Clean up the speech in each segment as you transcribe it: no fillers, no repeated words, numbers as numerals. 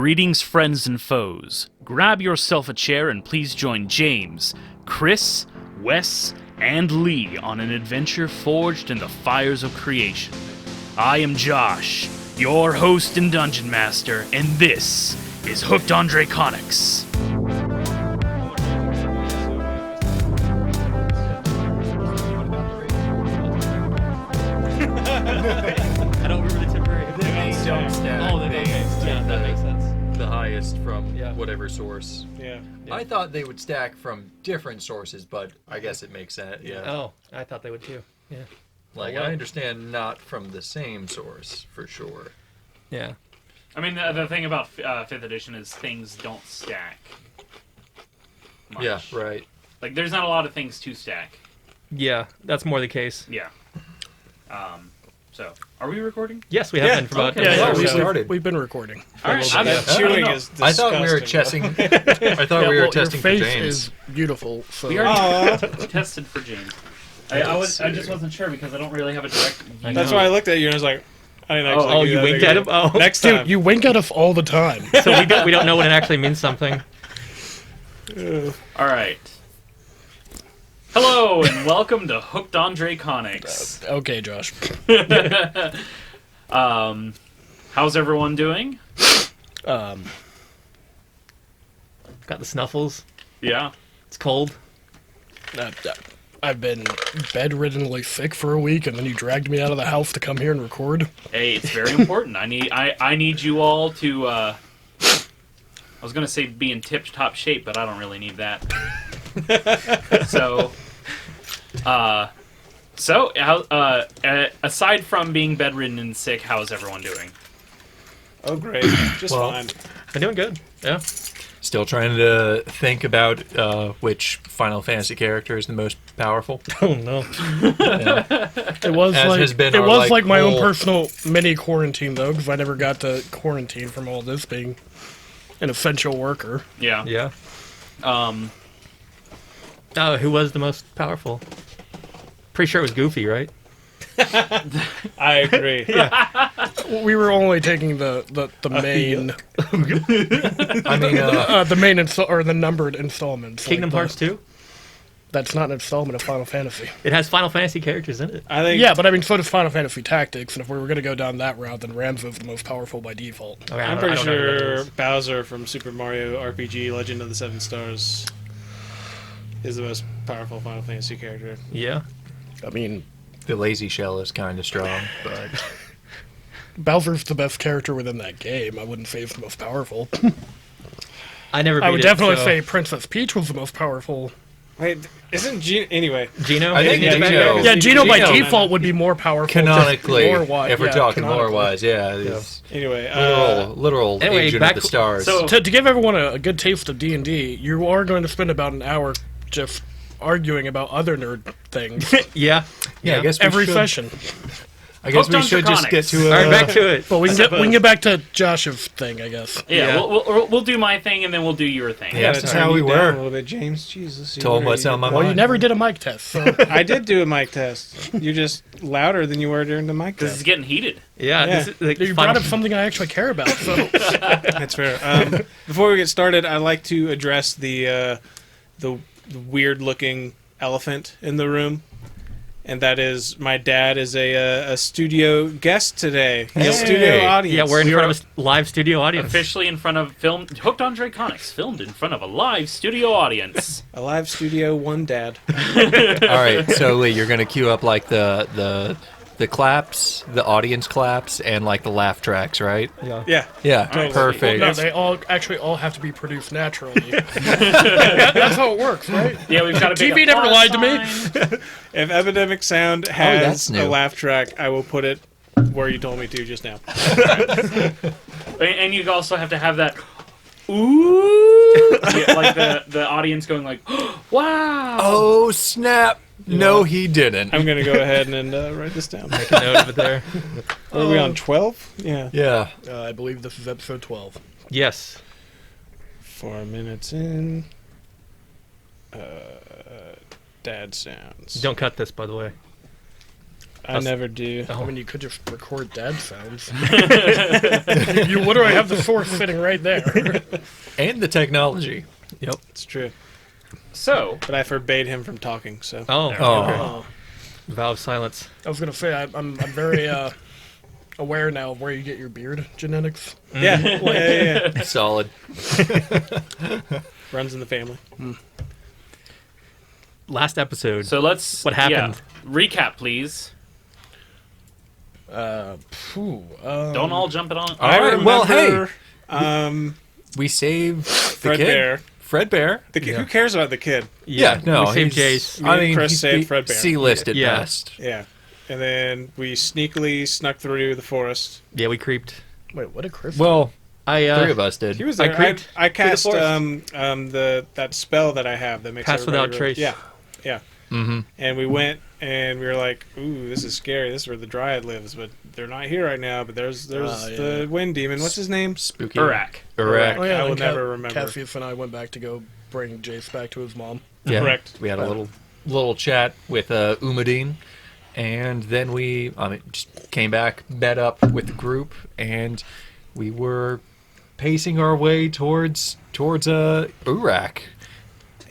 Greetings, friends and foes. Grab yourself a chair and please join James, Chris, Wes, and Lee on an adventure forged in the fires of creation. I am Josh, your host and dungeon master, and this is Hooked on Draconics. I don't remember the temporary. They don't stack. Oh, they don't. Yeah, that makes sense. The highest from whatever source. Yeah. I thought they would stack from different sources, but I guess it makes sense. Yeah. Oh, I thought they would too. Yeah. Like, I understand not from the same source, for sure. Yeah. I mean, the thing about 5th edition is things don't stack much. Yeah, right. Like, there's not a lot of things to stack. Yeah, that's more the case. Yeah. So, are we recording? Yes, we have been for about okay. Yeah, we we've, started. we've been recording. All right. That chewing is disgusting. I thought we were testing. I thought we were testing for your face James. is beautiful. So. We already tested for James. I just wasn't sure because I don't really have a direct view. That's why I looked at you and I was like, I didn't actually. Oh, do you that winked again. at him? Oh. Next time. Dude, you wink at us all the time. So we don't know when it actually means something. All right. Hello and welcome to Hooked on Draconics. Okay, Josh. How's everyone doing? Got the snuffles. Yeah. It's cold. I've been bedriddenly sick for a week, and then you dragged me out of the house to come here and record. Hey, it's very important. I need you all to. I was gonna say be in tip-top shape, but I don't really need that. Aside from being bedridden and sick, how is everyone doing? Oh, great. Just Well, fine. I'm doing good. Yeah. Still trying to think about which Final Fantasy character is the most powerful. Oh no. It was As like has been it our, was like, my own whole- personal mini quarantine though, because I never got to quarantine from all this being an essential worker. Yeah. Yeah. Who was the most powerful? Pretty sure it was Goofy, right? I agree. We were only taking the main I mean, the main or the numbered installments. Kingdom like Hearts 2? That's not an installment of Final Fantasy. It has Final Fantasy characters in it. I think. Yeah, but I mean, so does Final Fantasy Tactics, and if we were going to go down that route, then Ramzo's the most powerful by default. Okay, I'm I pretty don't know who that sure is. Bowser from Super Mario RPG Legend of the Seven Stars is the most powerful Final Fantasy character. Yeah. I mean, the lazy shell is kind of strong, but Bowser's the best character within that game. I wouldn't say he's the most powerful. I never beat I would it, definitely so- say Princess Peach was the most powerful. Wait, isn't Gino... Anyway. Gino? I think Yeah, Gino- Gino- Yeah, Gino by Gino- default would be more powerful. canonically, lore-wise. if we're Yeah, talking canonically. lore-wise, yeah, it's Anyway. literal Anyway, agent back- of the stars. So- To give everyone a good taste of D&D, you are going to spend about an hour just arguing about other nerd things Yeah. yeah, I guess we every should, session. I guess Hooked we on should just get Draconics. to All right, back to it. But we can get back to Josh's thing, I guess. Yeah. Yeah. We'll do my thing and then we'll do your thing. Yeah. Gotta That's turn how we you down were. A little bit, James. Jesus. you Told him were- what's on my Well, you mind. never did a mic test, so I did do a mic test. You're just louder than you were during the mic This is test. getting heated. Yeah. Yeah. This is, like, you Final- brought up something I actually care about. So That's fair. Before we get started, I'd like to address the weird-looking elephant in the room, and that is my dad is a studio guest today. Hey. Studio audience. Yeah, we're in front of a live studio audience. Officially in front of Hooked on Draconics, filmed in front of a live studio audience. a live studio. One dad. All right, so Lee, you're gonna cue up like the claps, the audience claps, and like the laugh tracks, right? Yeah. Yeah. Yeah, right, perfect. no, they all have to be produced naturally. That's how it works, right? Yeah, we've got a big TV never applause lied to me. sign. If Epidemic Sound that's has new. a laugh track, I will put it where you told me to just now. And you also have to have that ooh, yeah, like the audience going like, wow. Oh snap! No, he didn't. I'm gonna go ahead and write this down. Make a note of it there. What are we on? 12? Yeah. Yeah. I believe this is episode 12. Yes. 4 minutes in. Dad sounds. Don't cut this, by the way. I never do. I mean, you could just record dad sounds. You literally have the source sitting right there. And the technology. Yep. It's true. So, But I forbade him from talking, so. Oh. Oh. Vow of silence. I was gonna say I'm very aware now of where you get your beard genetics. Yeah, yeah. Solid. Runs in the family. Last episode. so let's. What happened? Yeah, recap, please. Don't all jump it on. All right, well, hey. Um, We saved the Fred kid. Bear. Fred Bear. The kid. Who cares about the kid? Yeah, no. We saved he's- Jace. Me I and mean, Chris he's saved Fred Bear. C-list at Yeah. best. Yeah. And then we sneakily snuck through the forest. Yeah, we creeped. Wait, what did Chris? Well, I three of us did. He was I there. creeped I cast forest. that spell that I have that makes Pass everybody without trace. Yeah, yeah. Mm-hmm. And we went and we were like, "Ooh, this is scary. This is where the Dryad lives, but they're not here right now. But there's yeah. the Wind Demon. What's his name? Spooky. Uraq. Uraq. Oh yeah, I will and never remember. Cassius and I went back to go bring Jace back to his mom. Yeah. Correct. We had a little chat with Umadine, and then we just came back, met up with the group, and we were pacing our way towards Uraq.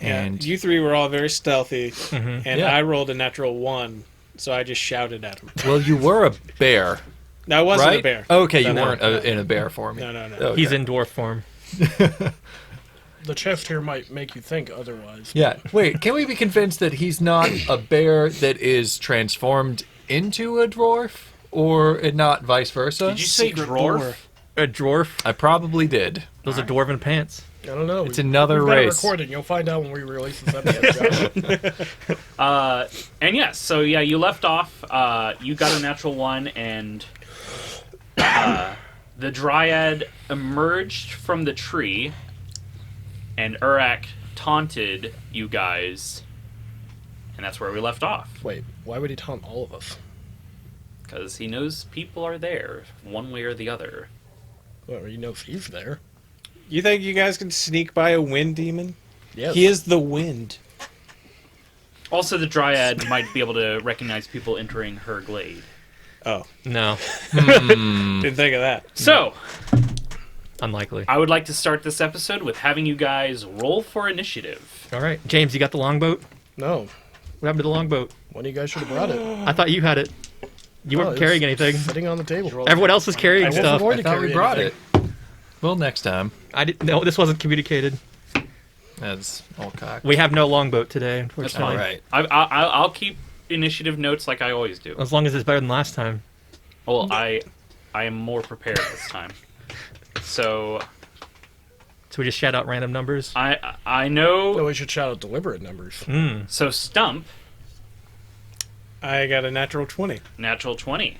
And you three were all very stealthy, and Yeah. I rolled a natural 1, so I just shouted at him. well, you were a bear, No, I wasn't right? a bear. Okay, you No, weren't in a bear form. No, no, no. Okay. He's in dwarf form. The chest here might make you think otherwise. Yeah. Wait, can we be convinced that he's not a bear that is transformed into a dwarf, or not vice versa? Did you say Secret dwarf? door. A dwarf. I probably did. Those are dwarven pants. I don't know. It's another we've got it race. recording. You'll find out when we release this episode. Josh. And yes, so yeah, you left off. You got a natural 1, and the Dryad emerged from the tree, and Uraq taunted you guys, and that's where we left off. Wait, why would he taunt all of us? Because he knows people are there, one way or the other. Well, he knows he's there. You think you guys can sneak by a Wind Demon? Yes. He is the wind. Also, the Dryad might be able to recognize people entering her glade. Oh, No, didn't think of that. So, unlikely. I would like to start this episode with having you guys roll for initiative. All right, James, you got the longboat. No. What happened to the longboat? One of you guys should have brought it. I thought you had it. You No, weren't it's carrying anything. Sitting on the table. Everyone else was carrying I wasn't stuff. going I to thought we carry brought anything. it. Well, next time. I didn't. No, this wasn't communicated. That's all cocked. We have no longboat today, That's unfortunately. All right. I'll keep initiative notes like I always do. As long as it's better than last time. Well, I am more prepared this time. So So we just shout out random numbers. I know. No, we should shout out deliberate numbers. So Stump, I got a natural 20. natural 20.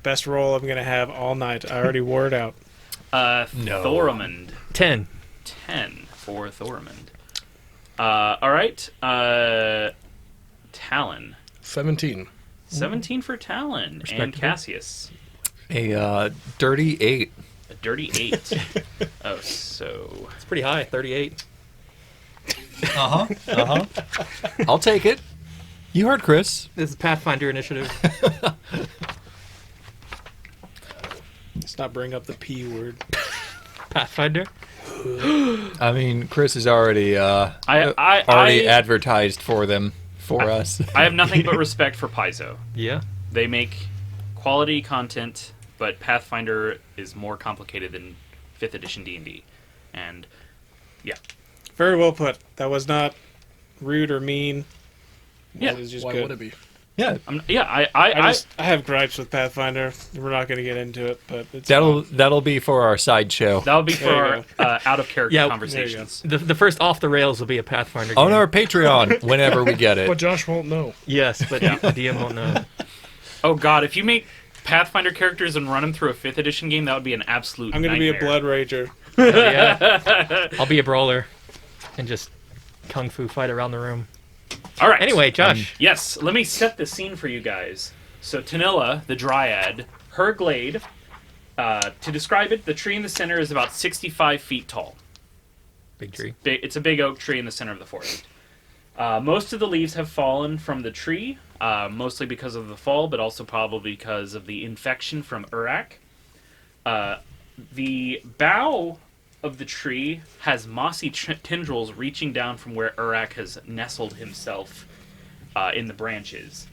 Best roll I'm going to have all night. I already wore it out. No. Thoramond, 10. 10 for Thoramond. All right. Talon, 17. 17 for Talon, and Respectable. Cassius, A dirty 8. a dirty 8. Oh, so It's pretty high, 38. I'll take it. You heard Chris. This is Pathfinder initiative. Let's not bring up the P word. Pathfinder? I mean, Chris is already already I advertised for them for us. I have nothing but respect for Paizo. Yeah. They make quality content, but Pathfinder is more complicated than 5th edition D&D. And yeah. Very well put. That was not rude or mean. Yeah. It was just Why good. would it be? Yeah, I have gripes with Pathfinder. We're not going to get into it, but it's that'll be for our sideshow. that'll be for There you our out of character Yeah, conversations. The first off the rails will be a Pathfinder On game. our Patreon, whenever we get But it. Josh won't know. Yes, but the DM won't know. Oh god, if you make Pathfinder characters and run them through a 5th edition game, that would be an absolute I'm going to be a nightmare. blood rager. Yeah. I'll be a brawler and just kung fu fight around the room. All right. Anyway, Josh. Yes, let me set the scene for you guys. So Tanilla, the Dryad, her glade, to describe it, the tree in the center is about 65 feet tall. Big tree. It's a big oak tree in the center of the forest. Most of the leaves have fallen from the tree, mostly because of the fall, but also probably because of the infection from Uraq. The bough of the tree has mossy tendrils reaching down from where Uraq has nestled himself in the branches.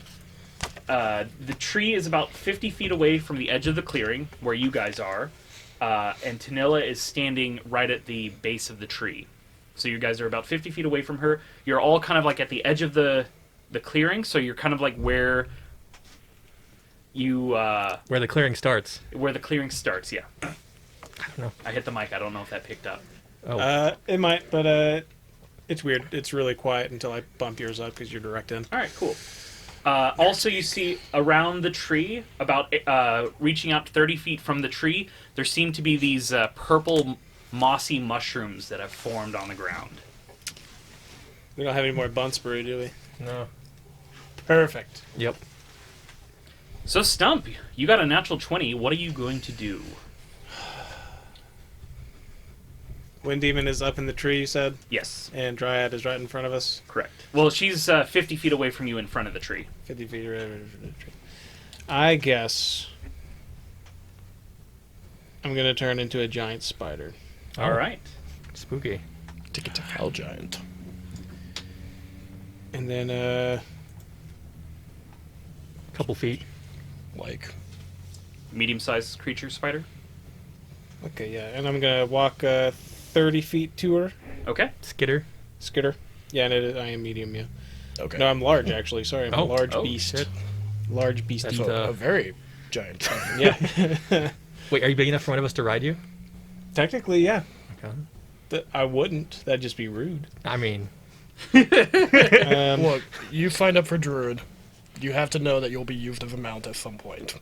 The tree is about 50 feet away from the edge of the clearing, where you guys are, and Tanilla is standing right at the base of the tree. So you guys are about 50 feet away from her. You're all kind of like at the edge of the clearing, so you're kind of like where you... Where the clearing starts. Where the clearing starts, yeah. I don't know. I hit the mic, I don't know if that picked up. Oh. It might, but it's weird. It's really quiet until I bump yours up because you're direct in. Alright, cool. Also, you see around the tree, about reaching out 30 feet from the tree, there seem to be these purple mossy mushrooms that have formed on the ground. We don't have any more bunts brew, do we? No. Perfect. Yep. So, Stump, you got a natural 20. What are you going to do? Wind Demon is up in the tree, you said? Yes, And Dryad is right in front of us. correct. Well, she's 50 feet away from you in front of the tree. 50 feet right in front of the tree. I guess I'm going to turn into a giant spider. Alright. Spooky. Hell giant. And then, Couple feet. Like, Medium-sized creature spider. okay, yeah. And I'm going to walk 30 feet to her. Okay. Skitter. Skitter. Yeah, and I am medium, yeah. okay. No, I'm large, actually. Sorry, I'm a large Oh, beast. shit. Large beast. That's Beast. a very giant spider. Yeah. Wait, are you big enough for one of us to ride you? Technically, yeah. Okay. I wouldn't. That'd just be rude. I mean, Look, you signed up for Druid. You have to know that you'll be used as a mount at some point.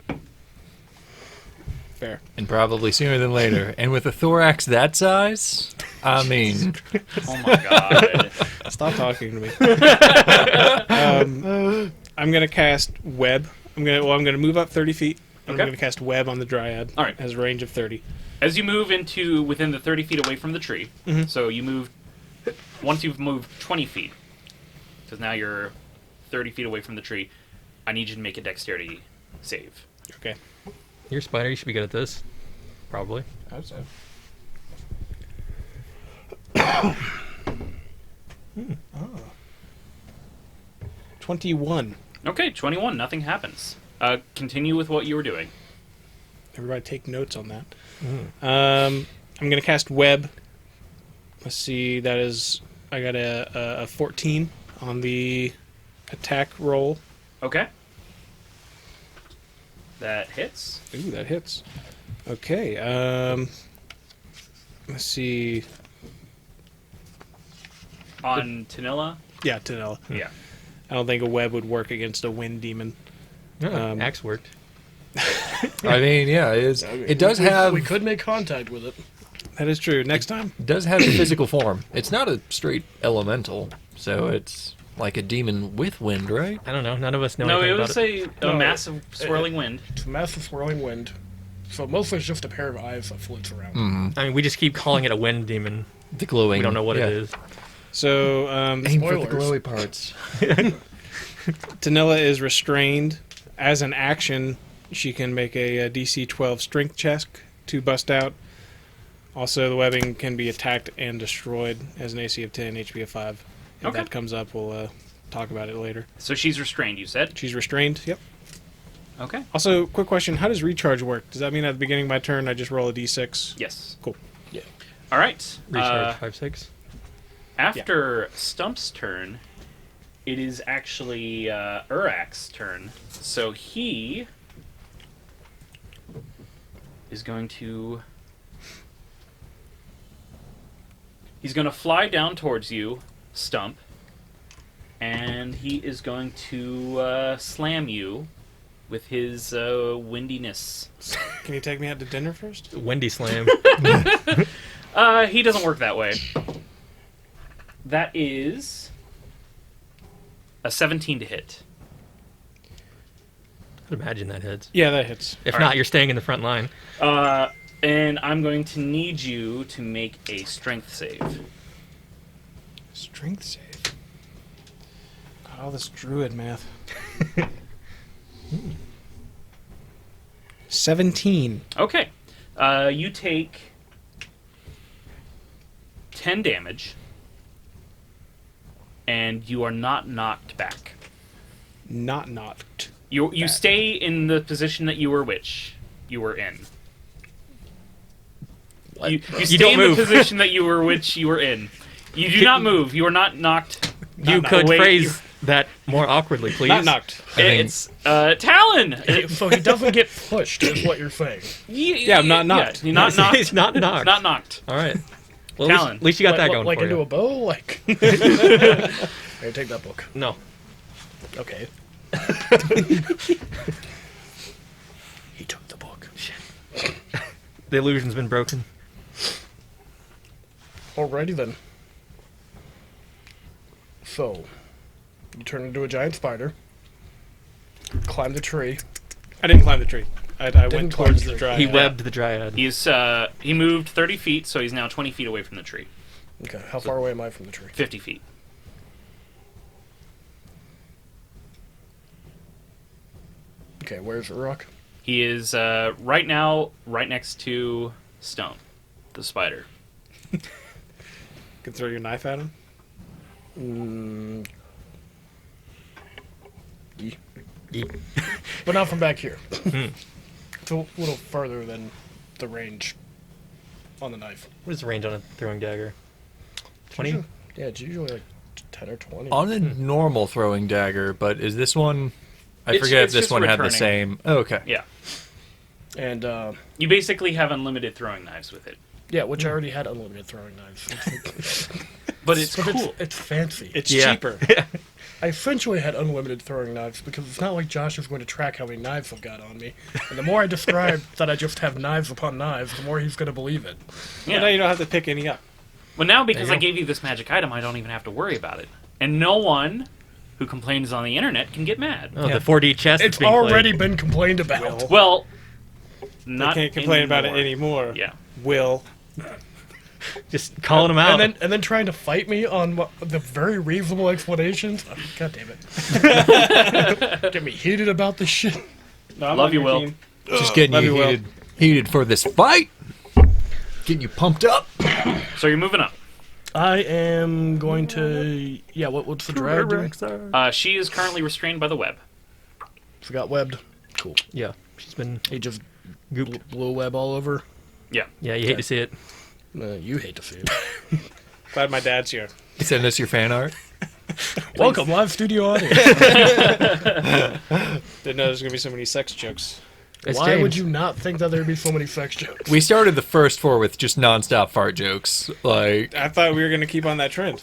Fair. And probably sooner than later. And with a thorax that size, I mean, Oh my god. Stop talking to me. I'm gonna cast web. I'm gonna move up 30 feet. I'm Okay. gonna cast web on the Dryad. All right. Has a range of 30. As you move into within the 30 feet away from the tree, Mhm. so you move, once you've moved 20 feet, because now you're 30 feet away from the tree, I need you to make a dexterity save. Okay. you're a spider. You should be good at this. Probably. I'd say. 21. Okay, 21, nothing happens. Continue with what you were doing. Everybody take notes on that. I'm gonna cast web. Let's see. That is. I got a 14 on the attack roll. Okay. That hits. Ooh, that hits. Okay. Let's see. On Tanilla? Yeah, Tanella. Yeah. I don't think a web would work against a wind demon. Axe worked. I mean, yeah, it does have We could make contact with it. That is true. Next time. does have a physical form. It's not a straight elemental, so it's like a demon with wind, right? I don't know. None of us know No, anything it about was it. a No, massive swirling wind. It's a massive swirling wind. So mostly it's just a pair of eyes that floats around. I mean, we just keep calling it a wind demon. The glowing. We don't know what yeah. it is. So Aim for the Spoilers. glowy parts. Tanilla is restrained. As an action, she can make a DC 12 strength check to bust out. Also, the webbing can be attacked and destroyed as an AC of 10, HP of 5. If Okay. that comes up, we'll talk about it later. So she's restrained, you said? She's restrained. Yep. Okay. Also, quick question: how does recharge work? Does that mean at the beginning of my turn I just roll a d6? Yes. Cool. All right. Recharge 5-6. After Stump's turn, it is actually Uraq's turn. So he is going to... He's going to fly down towards you, Stump, and he is going to slam you with his windiness. Can you take me out to dinner first? Wendy slam. He doesn't work that way. That is a 17 to hit. I'd imagine that hits. Yeah, that hits. If All not, right. you're staying in the front line. And I'm going to need you to make a strength save. Strength save. All this druid math. 17. Okay. You take 10 damage, and you are not knocked back. Not knocked. You stay in the position that you were in. You stay don't in move. the position that you were in. You do not move. You are not knocked. You not could away. phrase that more awkwardly, please. Not knocked. It's Talon. So he doesn't get pushed, is what you're saying. Yeah, I'm not knocked. Yeah, not knocked. He's not knocked. Not knocked. All right. Well, Talon. at least you got that going like for into you. a bow? Like. Here, take that book. No. Okay. He took the book. The illusion's been broken. Alrighty then. So, you turn into a giant spider. Climb the tree. I didn't climb the tree. I went climb towards the the tree. dryad. He webbed the dryad. He moved 30 feet, so he's now 20 feet away from the tree. Okay, how far away am I from the tree? 50 feet. Okay, where's Uraq? He is right now right next to Stone, the spider. Can throw your knife at him. But not from back here. It's a little further than the range on the knife. What is the range on a throwing dagger? 20? Yeah, it's usually like 10 or 20. On a normal throwing dagger, but is this one? I It's- forget if it's this just one had the returning. same. Oh, okay. Yeah. And, You basically have unlimited throwing knives with it. yeah, which I already had unlimited throwing knives. But it's But cool. it's fancy. It's Yeah. cheaper. I essentially had unlimited throwing knives because it's not like Josh is going to track how many knives I've got on me. And the more I describe that I just have knives upon knives, the more he's going to believe it. Yeah. Well, now you don't have to pick any up. Well, now because There I you go. gave you this magic item, I don't even have to worry about it. And no one who complains on the internet can get mad. Oh, the 4D chest. It's is being played. already been complained about. Well, They not can't complain about it anymore. anymore. Yeah. Will. Just calling him out. And then trying to fight me on the very reasonable explanations. Oh, God damn it. Get me heated about this shit. No, I'm Love on you, your Will. team. Just getting Love you you, Will. heated for this fight. Getting you pumped up. So you're moving up. I am going to... Yeah, what's the drag doing? She is currently restrained by the web. Forgot webbed. Cool. Yeah, she's been He just gooped. blew a web all over. Yeah. Yeah, you hate to see it. You hate to see it. Glad my dad's here. Send us your fan art. Welcome, live studio audience. Didn't know there's gonna be so many sex jokes. It's Why James. would you not think that there'd be so many sex jokes? We started the first four with just nonstop fart jokes. Like I thought we were gonna keep on that trend.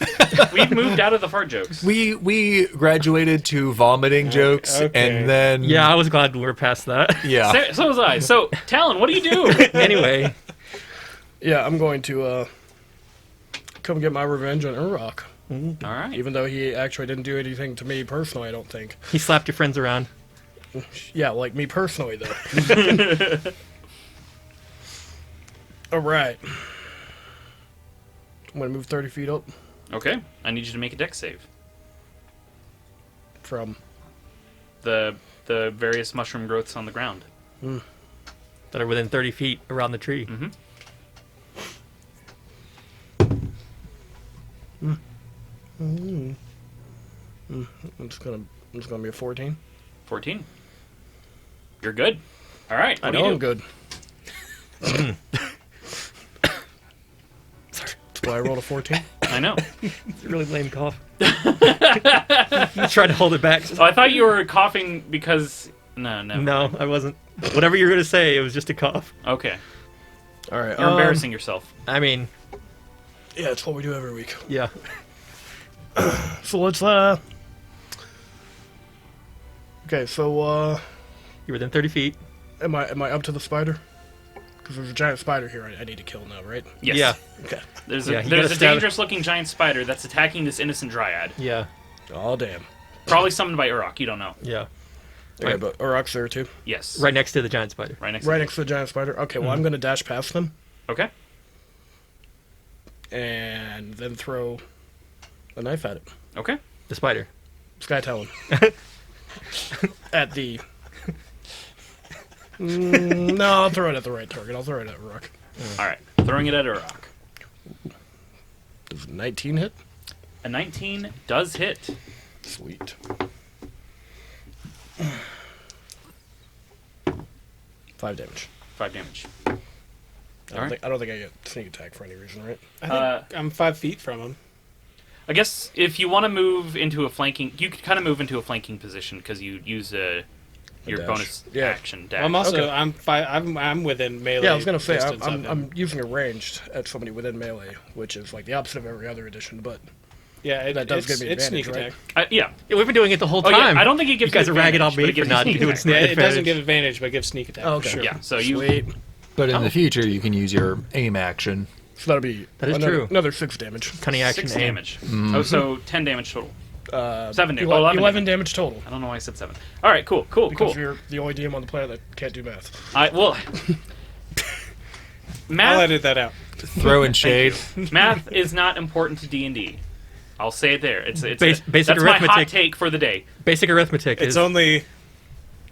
We've moved out of the fart jokes. we graduated to vomiting jokes, okay. and then Yeah, I was glad we were past that. yeah. So was I. So, Talon, what do you do? Anyway, Yeah, I'm going to come get my revenge on Uraq. All right. Even though he actually didn't do anything to me personally, I don't think. he slapped your friends around. Yeah, like me personally, though. Alright. I'm going to move 30 feet up Okay. I need you to make a dex save. from... The various mushroom growths on the ground. That are within 30 feet around the tree. Mm-hmm. It's gonna be a 14. 14. You're good. All right. I What do know you I'm do? good. Sorry. That's why I rolled a 14. I know. It's a really lame cough. He tried to hold it back. Oh, I thought you were coughing because... No. No, I wasn't. Whatever you were going to say, it was just a cough. Okay. Alright. You're embarrassing yourself. I mean, Yeah, it's what we do every week. yeah. So let's, Okay, so, You're within 30 feet. am I up to the spider? Because there's a giant spider here I need to kill now, right? Yes. Yeah. Okay. There's Yeah, a, you there's gotta a stab it. dangerous-looking giant spider that's attacking this innocent dryad. Yeah. Oh, damn. Probably summoned by Uraq. You don't know. Yeah. Okay, Right. but Uraq's there, too. Yes. Right next to the giant spider. Right next. Right to next to the giant spider. Okay, well, I'm going to dash past them Okay. and then throw a knife at it. Okay. The spider. Sky Talon. At the... no, I'll throw it at the right target. I'll throw it at Uraq. All right, throwing it at Uraq. Does 19 hit? A 19 does hit. Sweet. 5 damage. 5 damage. I don't think I get sneak attack for any reason, right? I think I'm 5 feet from him. I guess if you want to move into a flanking, you could kind of move into a flanking position because you use your dash. bonus Yeah. action dash. I'm also Okay. I'm within melee. Yeah, I was gonna say distance of him. I'm using a ranged at somebody within melee, which is like the opposite of every other edition. But Yeah, that does give me it's advantage, sneak right? attack. Yeah. Yeah, we've been doing it the whole Oh, time. yeah. I don't think it gives you guys you are ragging on advantage, me but it for gives not you sneak doing attack. sneak Yeah, it doesn't advantage. give advantage, but gives sneak attack. Oh, for okay. sure. Yeah. So you. Sweet. But in the future, you can use your aim action. So that'll be That is true. another 6 damage. Cunning action 6 aim. damage. Oh, so 10 damage total. 7 damage. 11 damage total. I don't know why I said 7. All right, cool. Because you're the only DM on the planet that can't do math. Well, I'll math edit that out. Throwing shade. math is not important to D&D. I'll say it there. It's Basic that's my hot arithmetic. take for the day. Basic arithmetic It's is, only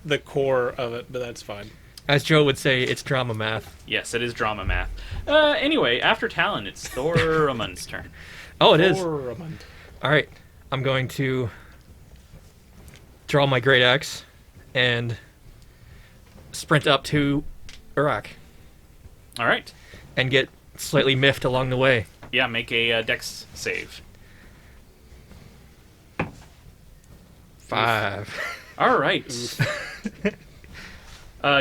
the core of it, but that's fine. as Joe would say, it's drama math. Yes, it is drama math. Anyway, after Talon, it's Thoramund's turn. Oh, it is. Thoramund. All right, I'm going to draw my great axe and sprint up to Uraq All right. and get slightly miffed along the way. Yeah, make a dex save. 5. All right.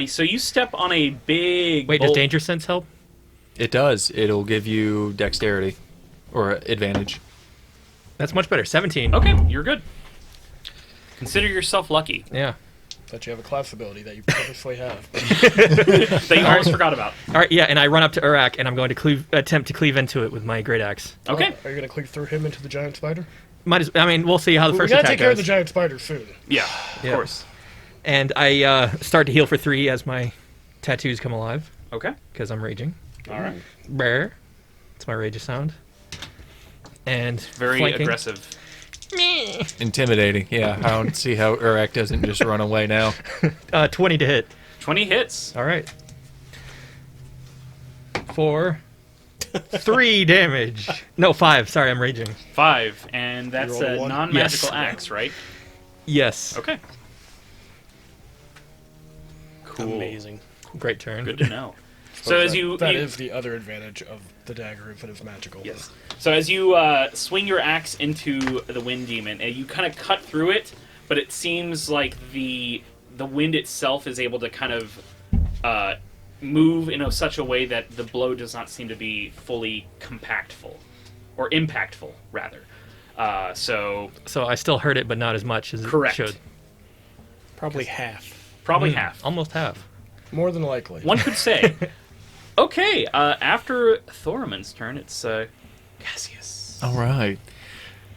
So you step on a big. Wait, does bolt- danger sense help? It does. It'll give you dexterity or advantage. That's much better. 17. Okay, you're good. Consider yourself lucky Yeah. That you have a class ability that you purposely have. that you almost forgot about. All right, yeah, and I run up to Uraq and I'm going to attempt to cleave into it with my great axe. Okay. Are you going to click through him into the giant spider? We'll see how the We first gotta attack take care of goes. the giant spider soon. Yeah, of Yeah. course. And I start to heal for 3 as my tattoos come alive Okay. because I'm raging. All right. Brr. It's my rage sound. And Very flanking. aggressive. Intimidating. Yeah, I don't see how Uraq doesn't just run away now. 20 to hit. 20 hits. All right. 4. 3 damage. No, 5. Sorry, I'm raging. 5, and that's rolled a a one? non-magical Yes. axe, right? Yes. Okay. Cool. Amazing. Great turn. Good to know. So as That you is the other advantage of the dagger if it is magical. yes. So as you swing your axe into the wind demon, and you kind of cut through it, but it seems like the wind itself is able to kind of move in such a way that the blow does not seem to be fully compactful, or impactful rather. So So I still hurt it, but not as much as Correct. it should. Probably half. probably half. Almost half. More than likely. One could say. Okay, after Thoramund's turn, it's Cassius. All right.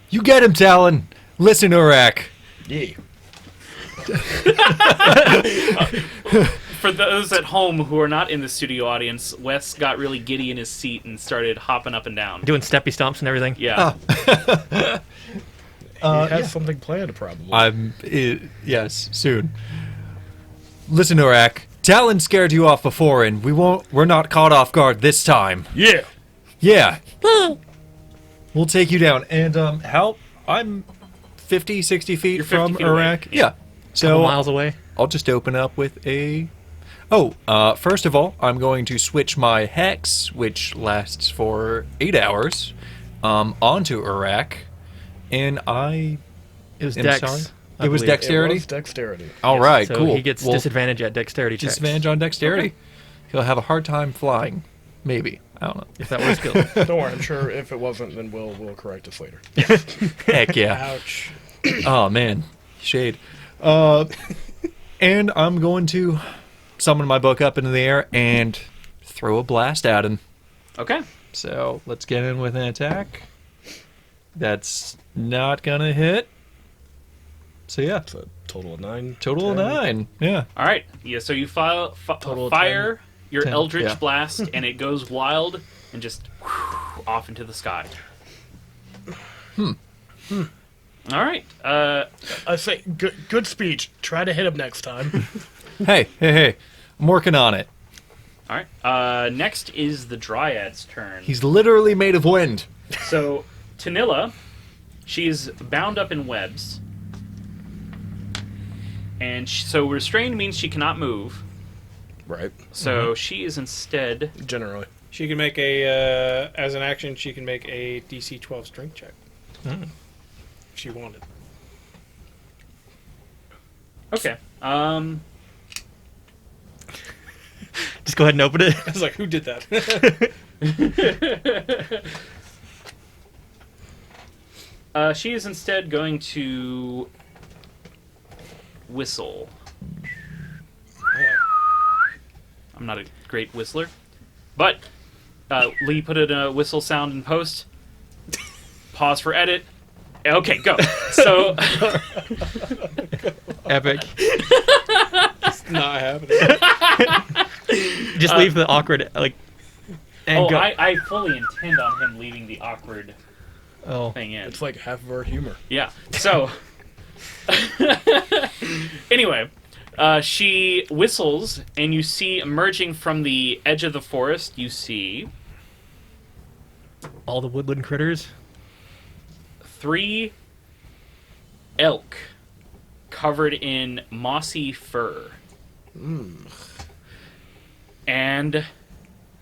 You get him, Talon. Listen, Uraq. Yeah. For those at home who are not in the studio audience, Wes got really giddy in his seat and started hopping up and down. Doing steppy stomps and everything. Yeah. He has something planned, probably. Yes, soon. Listen, Uraq. Talon scared you off before, and we're not caught off guard this time. Yeah. Yeah. We'll take you down. And I'm 50, 60 feet You're 50 from feet away. Uraq. Yeah. Yeah. Couple So miles away. I'll just open up with a... first of all, I'm going to switch my Hex, which lasts for 8 hours, onto Uraq. And I... It was am Dex. sorry? I It was believe. dexterity? It was dexterity. All right, So cool. he gets Well, disadvantage at dexterity checks. disadvantage on dexterity. Okay. He'll have a hard time flying. Maybe. I don't know. If that were a skill. Don't worry, I'm sure if it wasn't, then we'll correct this later. Heck yeah. Ouch. Oh, man. Shade. And I'm going to summon my book up into the air and throw a blast at him. Okay. So let's get in with an attack. That's not going to hit. So yeah, It's a total of 9. total of 10. 9. Yeah. All right. Yeah. So you Total of fire your 10, Eldritch yeah. Blast, and it goes wild and just off into the sky. All right. I say, good speech. Try to hit him next time. Hey. I'm working on it. All right. Next is the Dryad's turn. He's literally made of wind. So, Tanilla, she's bound up in webs. And so restrained means she cannot move. Right. So she is instead... Generally. She can make a, as an action, she can make a DC 12 strength check. If she wanted. Okay. Just go ahead and open it. I was like, who did that? She is instead going to whistle. I'm not a great whistler, but Lee put in a whistle sound in post. Pause for edit. Okay, go. So Epic. It's not happening. Just leave the awkward, like, and go. I fully intend on him leaving the awkward Oh. thing in. It's like half of our humor. Yeah. So, anyway, she whistles, and you see emerging from the edge of the forest, you see All the woodland critters. 3 elk covered in mossy fur. And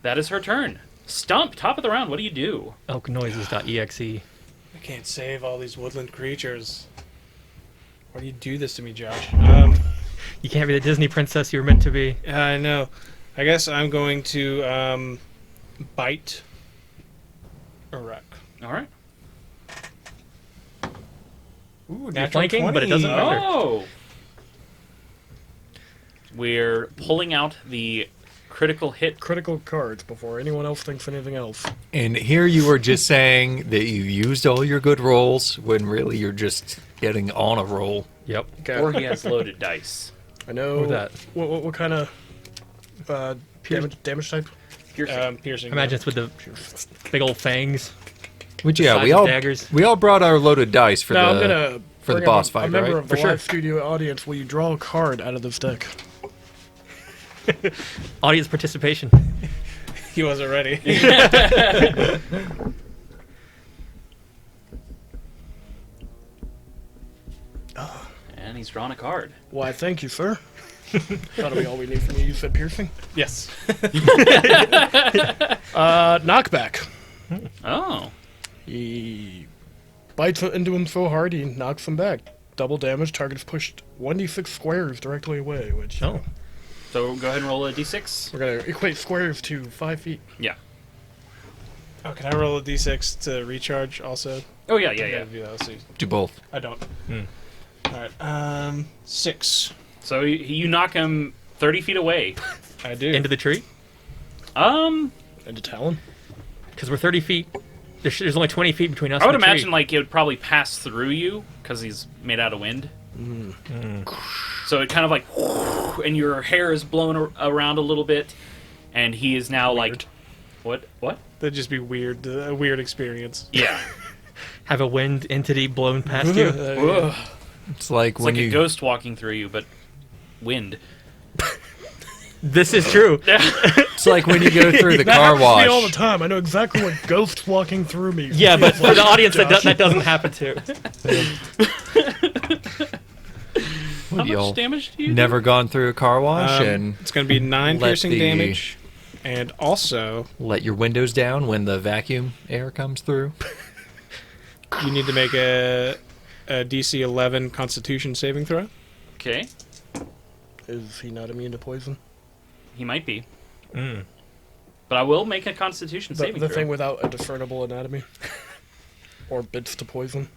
that is her turn. Stump, top of the round, what do you do? Elknoises.exe. I can't save all these woodland creatures. Why do you do this to me, Josh? You can't be the Disney princess you were meant to be. I know. I guess I'm going to bite Uraq. All right. Ooh, You're flanking, but it doesn't matter. Oh! We're pulling out the critical hit. Critical cards before anyone else thinks anything else. And here you were just saying that you used all your good rolls when really you're just getting on a roll. Yep. Okay. Or he has loaded dice. I know. Or that. What kind of damage type? Piercing. I imagine it's with the big old fangs. Which yeah, Size we of all daggers. brought our loaded dice for Now I'm the gonna for the bring boss up fight, a member right? of the For sure. live studio audience. Will you draw a card out of this deck? Audience participation. He wasn't ready. And he's drawn a card. Why, thank you, sir. That'll be all we need from you. You said piercing. Yes. Knockback. Oh. He bites into him so hard he knocks him back. Double damage. Target's pushed 1d6 squares directly away. Which Oh. So go ahead and roll a d6. we're gonna equate squares to 5 feet. Yeah. Oh, can I roll a d6 to recharge also? Oh, yeah, yeah. Yeah, let's see. Do both. I don't. Alright, 6. So you knock him 30 feet away. I do. Into the tree? Into Talon. Because we're 30 feet. There's only 20 feet between us I would and the imagine tree. like it would probably pass through you because he's made out of wind. So it kind of like, and your hair is blown around a little bit, and he is now like, what? That'd just be weird. A weird experience. Yeah. Have a wind entity blown past you. Ugh. It's like It's when like you a ghost walking through you, but wind. This is true. it's like when you go through the That car happens to me all the wash. time. I know exactly what ghosts walking through me. Yeah, but feels for the like, audience, Josh. that doesn't happen to. How What, y'all much damage do you never gone through a car wash and It's going to be 9 let piercing the- damage. And also, let your windows down when the vacuum air comes through? you need to make a DC 11 Constitution saving throw. Okay. Is he not immune to poison? He might be. But I will make a Constitution saving The throw. thing without a discernible anatomy? Or bits to poison?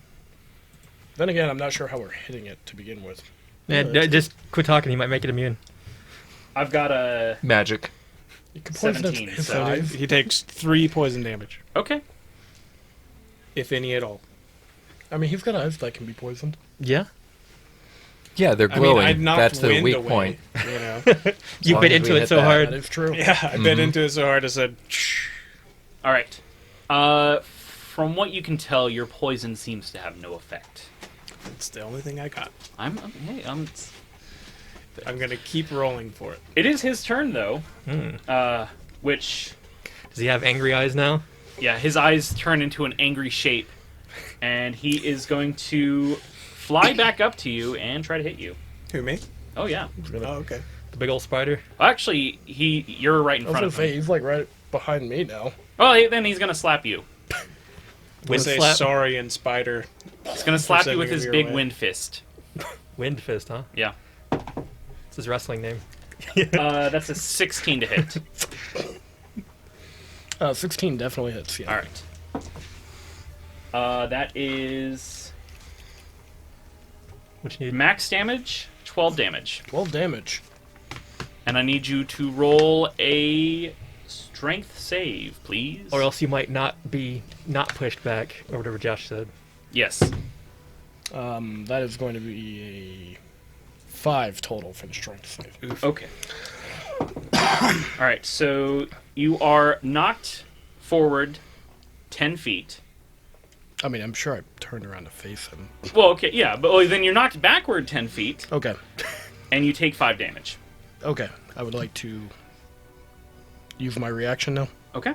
Then again, I'm not sure how we're hitting it to begin with. Yeah, just quit talking. He might make it immune. I've got a Magic. You can poison 17, his so- eyes. He takes 3 poison damage, okay. if any at all. I mean, he's got eyes that can be poisoned. Yeah. Yeah, they're I mean, glowing. I knocked That's the wind weak away, point. You know? You long bit as into we it hit so that. That hard. is true. Yeah, I bit into it so hard I said, shh. All right. From what you can tell, your poison seems to have no effect. It's the only thing I got. Hey, I'm gonna keep rolling for it. It is his turn though. Hmm. Which, Does he have angry eyes now? yeah, his eyes turn into an angry shape, and he is going to fly back up to you and try to hit you. Who, me? Oh yeah. Oh, okay. The big old spider? Actually, you're right in I was front gonna of say him. he's like right behind me now. Well, then he's gonna slap you. Wind Say slap? sorry and spider. He's gonna slap you with sending his him big your way. wind fist. Wind fist, huh? Yeah. It's his wrestling name. That's a 16 to hit. 16 definitely hits. Yeah. All right. That is What you need? max damage, 12 damage. 12 damage. And I need you to roll a strength save, please. Or else you might not pushed back, or whatever Josh said. Yes. That is going to be a 5 total for the strength save. Okay. All right, so you are knocked forward 10 feet. I mean, I'm sure I turned around to face him. Well, okay, yeah, but then you're knocked backward 10 feet, Okay. and you take 5 damage. Okay. I would like to use my reaction now, Okay.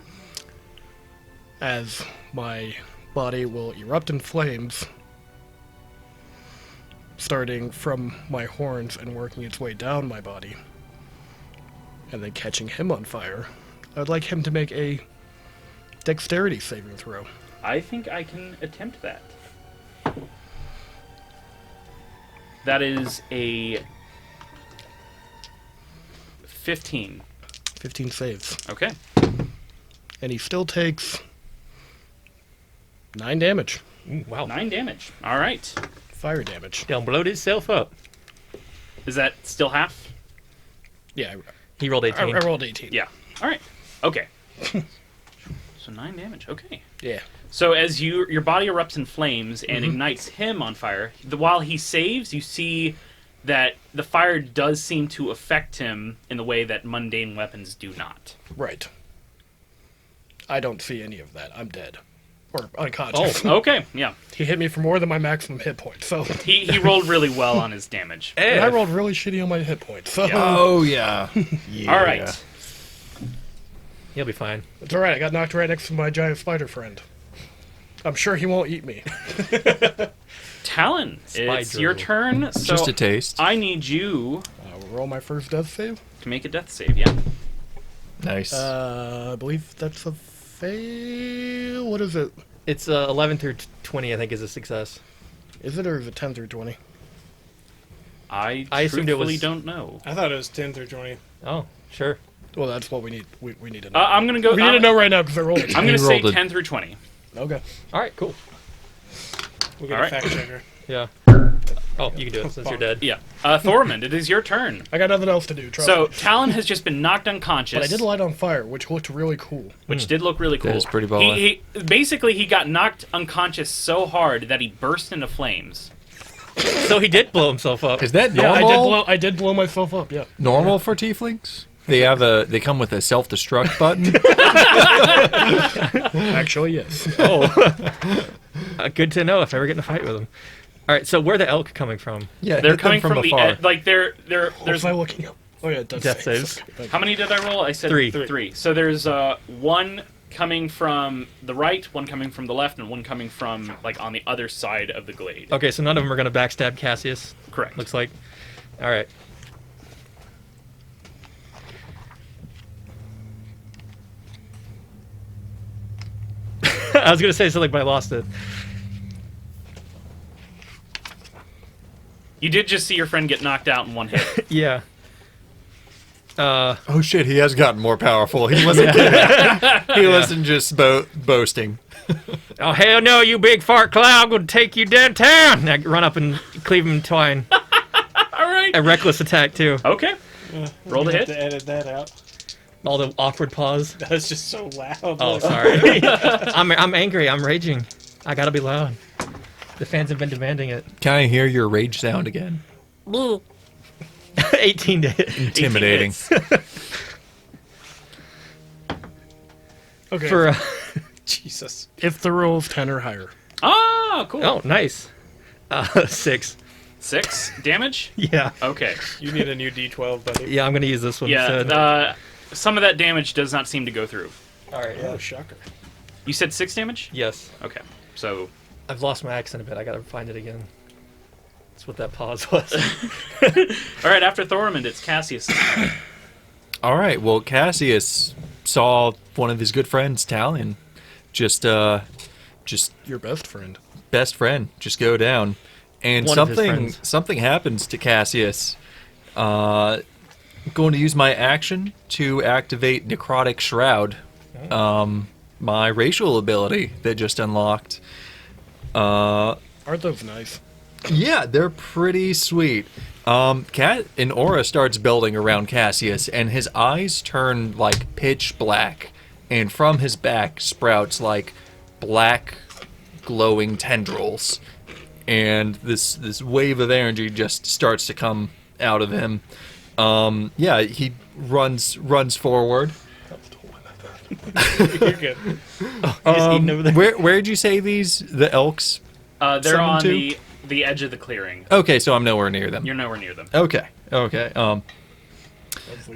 as my body will erupt in flames, starting from my horns and working its way down my body, and then catching him on fire. I would like him to make a dexterity saving throw. I think I can attempt that. That is a 15. 15 saves. Okay. And he still takes 9 damage. Ooh, wow. 9 damage. All right. Fire damage. Done blowed itself up. Is that still half? Yeah, He rolled 18. I rolled 18. Yeah. All right. Okay. So 9 damage. Okay. Yeah. So as your body erupts in flames and ignites him on fire, while he saves, you see that the fire does seem to affect him in the way that mundane weapons do not. Right. I don't see any of that. I'm dead. Or unconscious. Oh, okay. Yeah. He hit me for more than my maximum hit point, so... He rolled really well on his damage. And I rolled really shitty on my hit points, so... Oh, yeah. Yeah. All right. He'll be fine. It's alright, I got knocked right next to my giant spider friend. I'm sure he won't eat me. Talon, it's your turn. So Just a taste. I need you We'll roll my first death save. to make a death save, yeah? Nice. I believe that's a fail. What is it? It's 11 through 20, I think, is a success. Is it, or is it 10 through 20? I assumed it truthfully was- don't know. I thought it was 10 through 20. Oh, sure. Well, that's what we need. We need to know. I'm going to go... we need to know right now, because I rolled it. I'm going to You say rolled a- 10 through 20. Okay. All right, cool. We'll get All a right. fact checker. Yeah. Oh, you can do it since you're dead. Yeah. Thormund, it is your turn. I got nothing else to do, trust So me. Talon has just been knocked unconscious. But I did light on fire, which looked really cool. which did look really cool. That is pretty baller. He basically he got knocked unconscious so hard that he burst into flames. So he did blow himself up. Is that Yeah, normal? I did blow myself up, yeah. Normal for tieflings? They come with a self-destruct button. Actually, yes. Oh. Good to know if I ever get in a fight with him. All right, so where are the elk coming from? Yeah, They're hit them coming from the afar. like they're There's there's my looking up. Oh yeah, it does Death save. saves. Okay, thank how you. many did I roll? I said Three. Three. So there's one coming from the right, one coming from the left, and one coming from like on the other side of the glade. Okay, so none of them are going to backstab Cassius, Correct. looks like. All right. I was going to say something, but I lost it. You did just see your friend get knocked out in one hit. Yeah. Oh shit, he has gotten more powerful. He wasn't He wasn't just boasting. Oh, hell no, you big fart cloud. I'm going to take you downtown. I run up and cleave him in twine. All right. A reckless attack, too. Okay. Roll the You have hit. to edit that out. All the awkward pause. That was just so loud. Oh, sorry. I'm angry. I'm raging. I got to be loud. The fans have been demanding it. Can I hear your rage sound again? 18 to hit. Intimidating. 18 hits. Okay. For, Jesus. If the roll is 10 or higher. Ah, cool. oh, nice. 6. 6 damage? Yeah. Okay. You need a new D12, buddy. Yeah, I'm gonna use this one instead. Yeah, some of that damage does not seem to go through. All right. Oh, shocker. You said 6 damage? Yes. Okay. So, I've lost my accent a bit. I gotta find it again. That's what that pause was. all right, after Thormund, it's Cassius. All right. Well, Cassius saw one of his good friends, Talion, just Your best friend. best friend, just go down, and One of his friends. something happens to Cassius. Going to use my action to activate Necrotic Shroud, my racial ability that just unlocked. Aren't those nice? Yeah, they're pretty sweet. An aura starts building around Cassius, and his eyes turn like pitch black, and from his back sprouts like black, glowing tendrils, and this wave of energy just starts to come out of him. Yeah, he runs forward. You're good. He's eating over there. Where'd you say the elks? They're Summon on two? the edge of the clearing. Okay, so I'm nowhere near them. You're nowhere near them. Okay.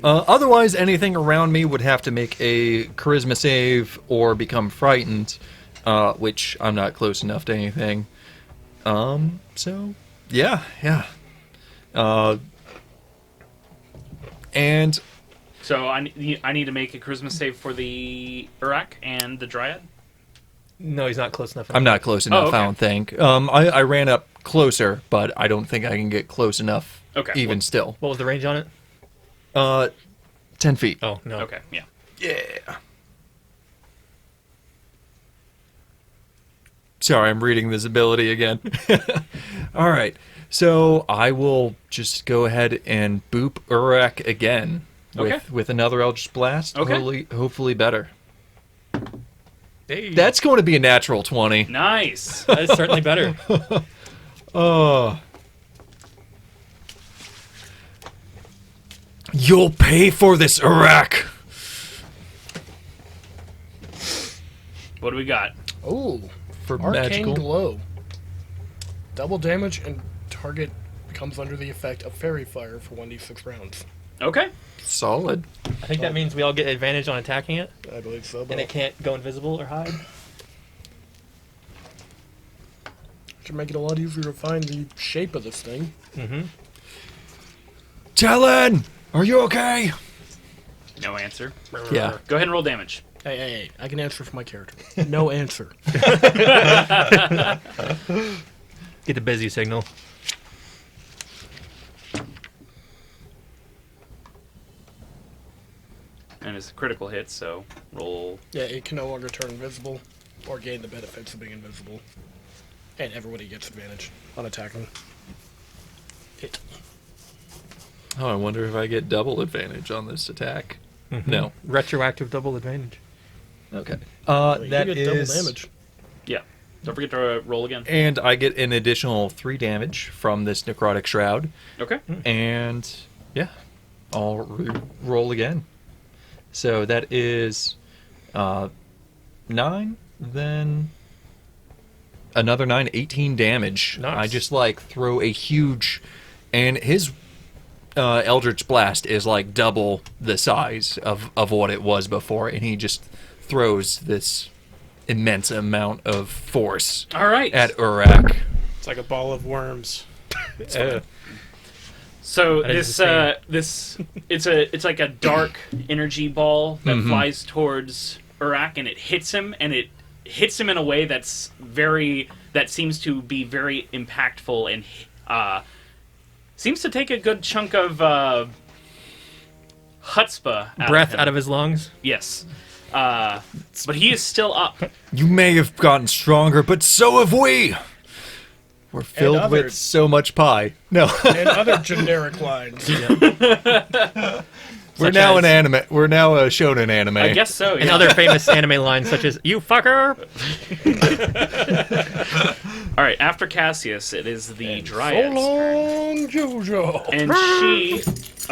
Otherwise, anything around me would have to make a charisma save or become frightened, which I'm not close enough to anything. So, yeah. And So I need to make a charisma save for the Uraq and the Dryad. No, he's not close enough. I'm not close enough, okay. I don't think. I ran up closer, but I don't think I can get close enough, Okay. even still. What was the range on it? 10 feet. Oh, no. Okay, yeah. Yeah. Sorry, I'm reading this ability again. All right. So I will just go ahead and boop Uraq again Okay. with another Eldritch Blast. Okay. Hopefully better. Hey. That's going to be a natural 20. Nice. That is certainly better. Oh. You'll pay for this, Uraq. What do we got? Oh, For Arcane magical. Glow. Double damage and target becomes under the effect of fairy fire for 1d6 rounds. Okay. Solid. I think that means we all get advantage on attacking it, I believe so. and But it can't go invisible or hide. should make it a lot easier to find the shape of this thing. Mm-hmm. Talon, are you okay? No answer. Yeah. Go ahead and roll damage. Hey, I can answer for my character. No answer. Get the busy signal. And it's a critical hit, so roll. Yeah, it can no longer turn invisible or gain the benefits of being invisible. And everybody gets advantage on attacking it. Oh, I wonder if I get double advantage on this attack. Mm-hmm. No. Retroactive double advantage. Okay. You That get is. double damage. Yeah. Don't forget to roll again. And I get an additional 3 damage from this necrotic shroud. Okay. And yeah, I'll roll again. So that is 9, then another 9, 18 damage. Nice. I just like throw a huge, and his Eldritch Blast is like double the size of what it was before, and he just throws this immense amount of force All right. at Uraq. It's like a ball of worms. So That is this it's like a dark energy ball that flies towards Uraq, and it hits him in a way that seems to be very impactful and seems to take a good chunk of chutzpah Out of his lungs. Yes. But he is still up. You may have gotten stronger, but so have we. We're filled with others. so much pie. No, And other generic lines. we're now an anime. We're now a shonen anime. I guess so. And Yeah. other famous anime lines such as "You fucker." All right. After Cassius, it is the So Dryad's turn. long, Jojo. And she,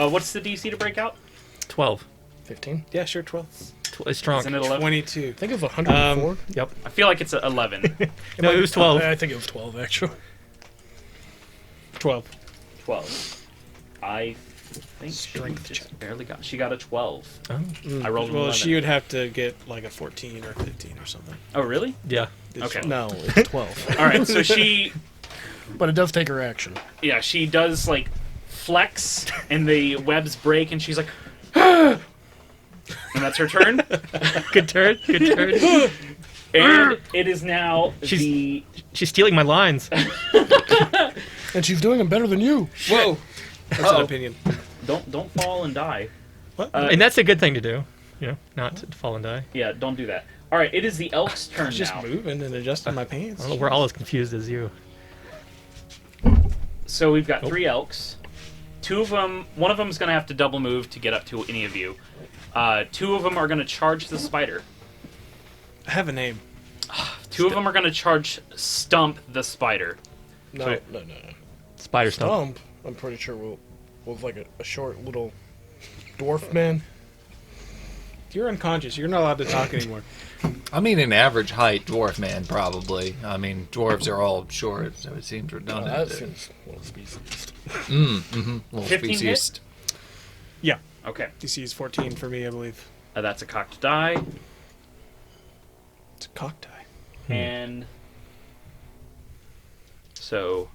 what's the DC to break out? 12. 15? Yeah, sure, 12. It's strong. Isn't it 11? 22. I think it was 104. Yep. I feel like it's 11. No, it was 12. I think it was 12, actually. 12. 12. I think Strength she just check. barely got. She got a 12. Oh, I rolled an Well, 11. she would have to get like a 14 or 15 or something. Oh, really? yeah. It's Okay. 12. No, it's 12. All right. So she, But it does take her action. yeah, she does like flex, and the webs break, and she's like, and that's her turn. Good turn. Good turn. And it is now She's- the. She's stealing my lines. And she's doing them better than you. Whoa! That's Uh-oh. an opinion. Don't fall and die. What? And that's a good thing to do. You know, not to fall and die. Yeah, don't do that. All right, it is the elk's I turn was just now. moving and adjusting my pants. I don't know, we're all as confused as you. So we've got Oh. 3 elks. 2 of them, one of them is going to have to double move to get up to any of you. 2 of them are going to charge the spider. I have a name. 2 of them are going to charge Stump the spider. No, Wait. no. Spider stomp. I'm pretty sure was like a short little dwarf man. You're unconscious. You're not allowed to talk anymore. I mean, an average height dwarf man, probably. I mean, dwarves are all short, so it seems Oh, redundant. that seems a little species. Little 15 species. Yeah. Okay, DC is 14 for me, I believe. that's a cocked die. It's a cock die. And so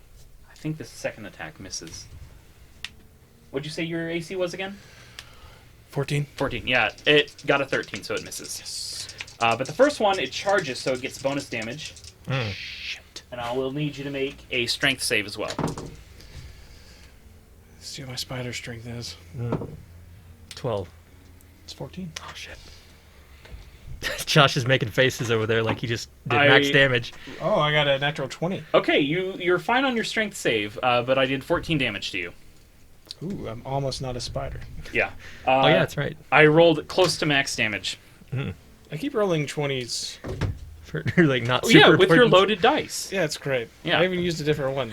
I think the second attack misses. What'd you say your AC was again? 14. 14. Yeah, it got a 13, so it misses. But the first one, it charges, so it gets bonus damage. Shit. And I will need you to make a strength save as well. Let's see what my spider strength is. 12. It's 14. Oh, shit. Josh is making faces over there like he just did I- max damage. Oh, I got a natural 20. Okay, you're fine on your strength save, but I did 14 damage to you. Ooh, I'm almost not a spider. Yeah. Oh, yeah, that's right. I rolled close to max damage. I keep rolling 20s. For like not Oh, super yeah, with your important. loaded dice. Yeah, it's great. Yeah. I even used a different one.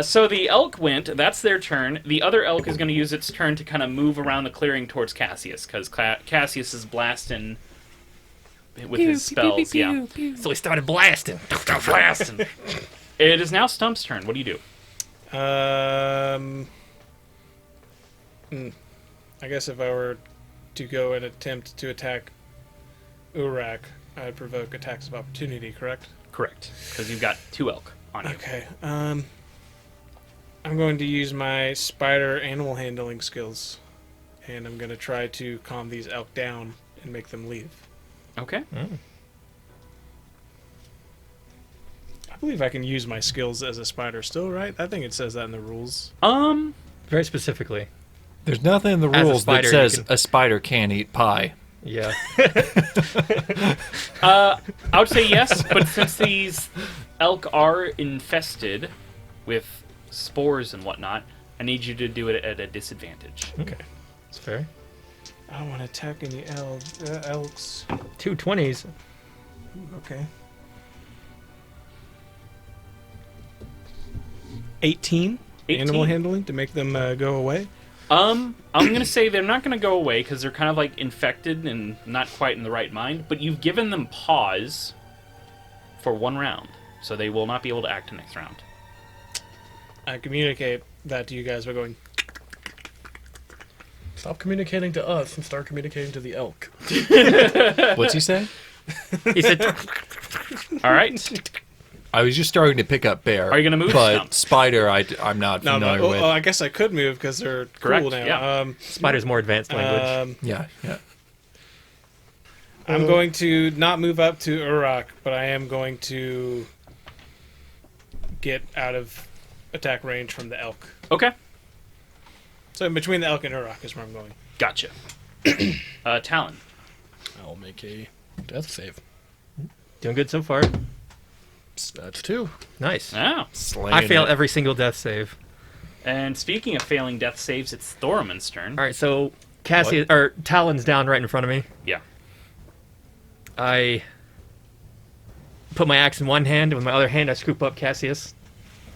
So the elk went. That's their turn. The other elk is going to use its turn to kind of move around the clearing towards Cassius, because Cassius is blasting with his spells. Yeah, So he started blasting. blasting. It is now Stump's turn. What do you do? I guess if I were to go and attempt to attack Uraq, I'd provoke attacks of opportunity, correct? Correct, because you've got 2 elk on you. Okay. I'm going to use my spider animal handling skills, and I'm going to try to calm these elk down and make them leave. Okay. I believe I can use my skills as a spider still, right? I think it says that in the rules. Very specifically. There's nothing in the As a rules spider, that you says can- a spider can't eat pie. Yeah. I would say yes, but since these elk are infested with spores and whatnot, I need you to do it at a disadvantage. Okay. It's fair. I don't want to attack any elks. 2 20s. Okay. 18? 18? Animal handling to make them go away? I'm gonna say they're not gonna go away because they're kind of like infected and not quite in the right mind. But you've given them pause for 1 round, so they will not be able to act next round. I communicate that to you guys by going, Stop communicating to us and start communicating to the elk. What's he say? He said, All right. I was just starting to pick up bear. Are you gonna move, But Stump? spider, I'm not no, familiar no. with. Oh, I guess I could move because they're Correct, cool now. yeah. Spider's more advanced language. Yeah. I'm going to not move up to Uraq, but I am going to get out of attack range from the elk. Okay. So in between the elk and Uraq is where I'm going. Gotcha. Talon. I'll make a death save. Doing good so far. That's 2. Nice. Oh. I fail every single death save. And speaking of failing death saves, it's Thoruman's turn. All right, so Cassie or Talon's down right in front of me. Yeah. I put my axe in one hand, and with my other hand, I scoop up Cassius.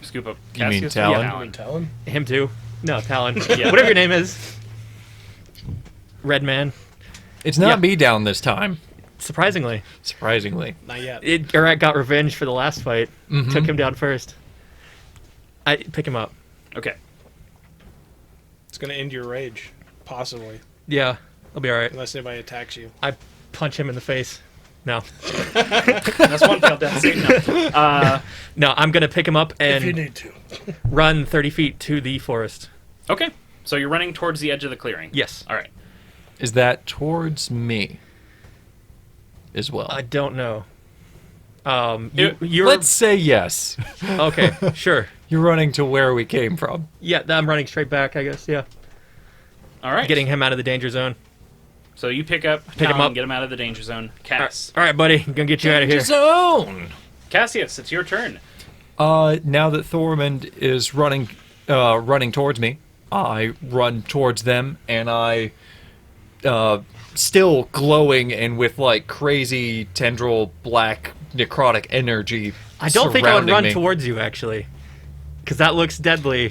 Scoop up You mean Cassius. Talon? Yeah, I mean, Talon? Him too. No, Talon. Yeah. Whatever your name is. Red Man. It's not Yeah. me down this time, Surprisingly, surprisingly. Not yet. Uraq got revenge for the last fight. Mhm. Took him down first. I pick him up. Okay. It's going to end your rage, possibly, Yeah, I'll be all right. unless anybody attacks you. I punch him in the face. No. That's one failed death save. No. No, I'm going to pick him up If you and need to. run 30 feet to the forest. Okay. So you're running towards the edge of the clearing. Yes. All right. Is that towards me as well? I don't know. You're... Let's say yes. Okay, sure. You're running to where we came from. Yeah, I'm running straight back, I guess, yeah. All right. Getting him out of the danger zone. So you pick him up. and get him out of the danger zone. Cass. All right, buddy. I'm going to get you out of here. Zone. Cassius, it's your turn. Now that Thormund is running towards me, I run towards them, and I, still glowing and with like crazy tendril black necrotic energy. I don't think I would surrounding run me. towards you, actually. Because that looks deadly.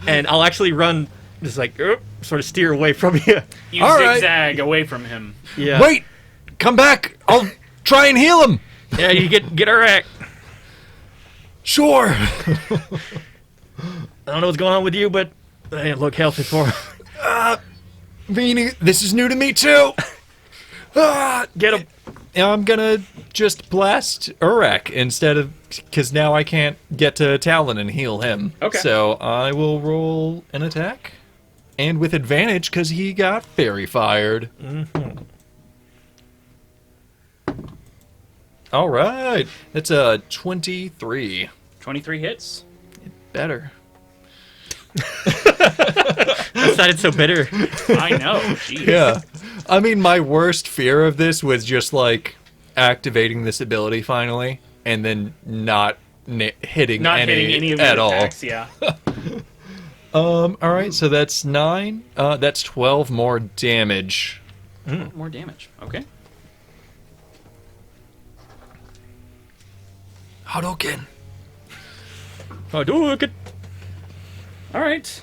And I'll actually run, just like, sort of steer away from you. You All right. zigzag away from him. Yeah. Wait, come back. I'll try and heal him. Yeah, you get Uraq. Sure. I don't know what's going on with you, but they look healthy for him. Meaning, this is new to me too. Get him. I'm gonna just blast Uraq instead of, because now I can't get to Talon and heal him. Okay. So I will roll an attack, and with advantage because he got fairy fired. Mm-hmm. All right, that's a 23. 23 hits. Better. That sounded so bitter. I know. Jeez. Yeah. I mean, my worst fear of this was just like activating this ability finally, and then not hitting Not any hitting any of at your all. attacks, yeah. All right, so that's 9. That's 12 more damage. More damage. Okay. Hadouken. Oh, do it. All right.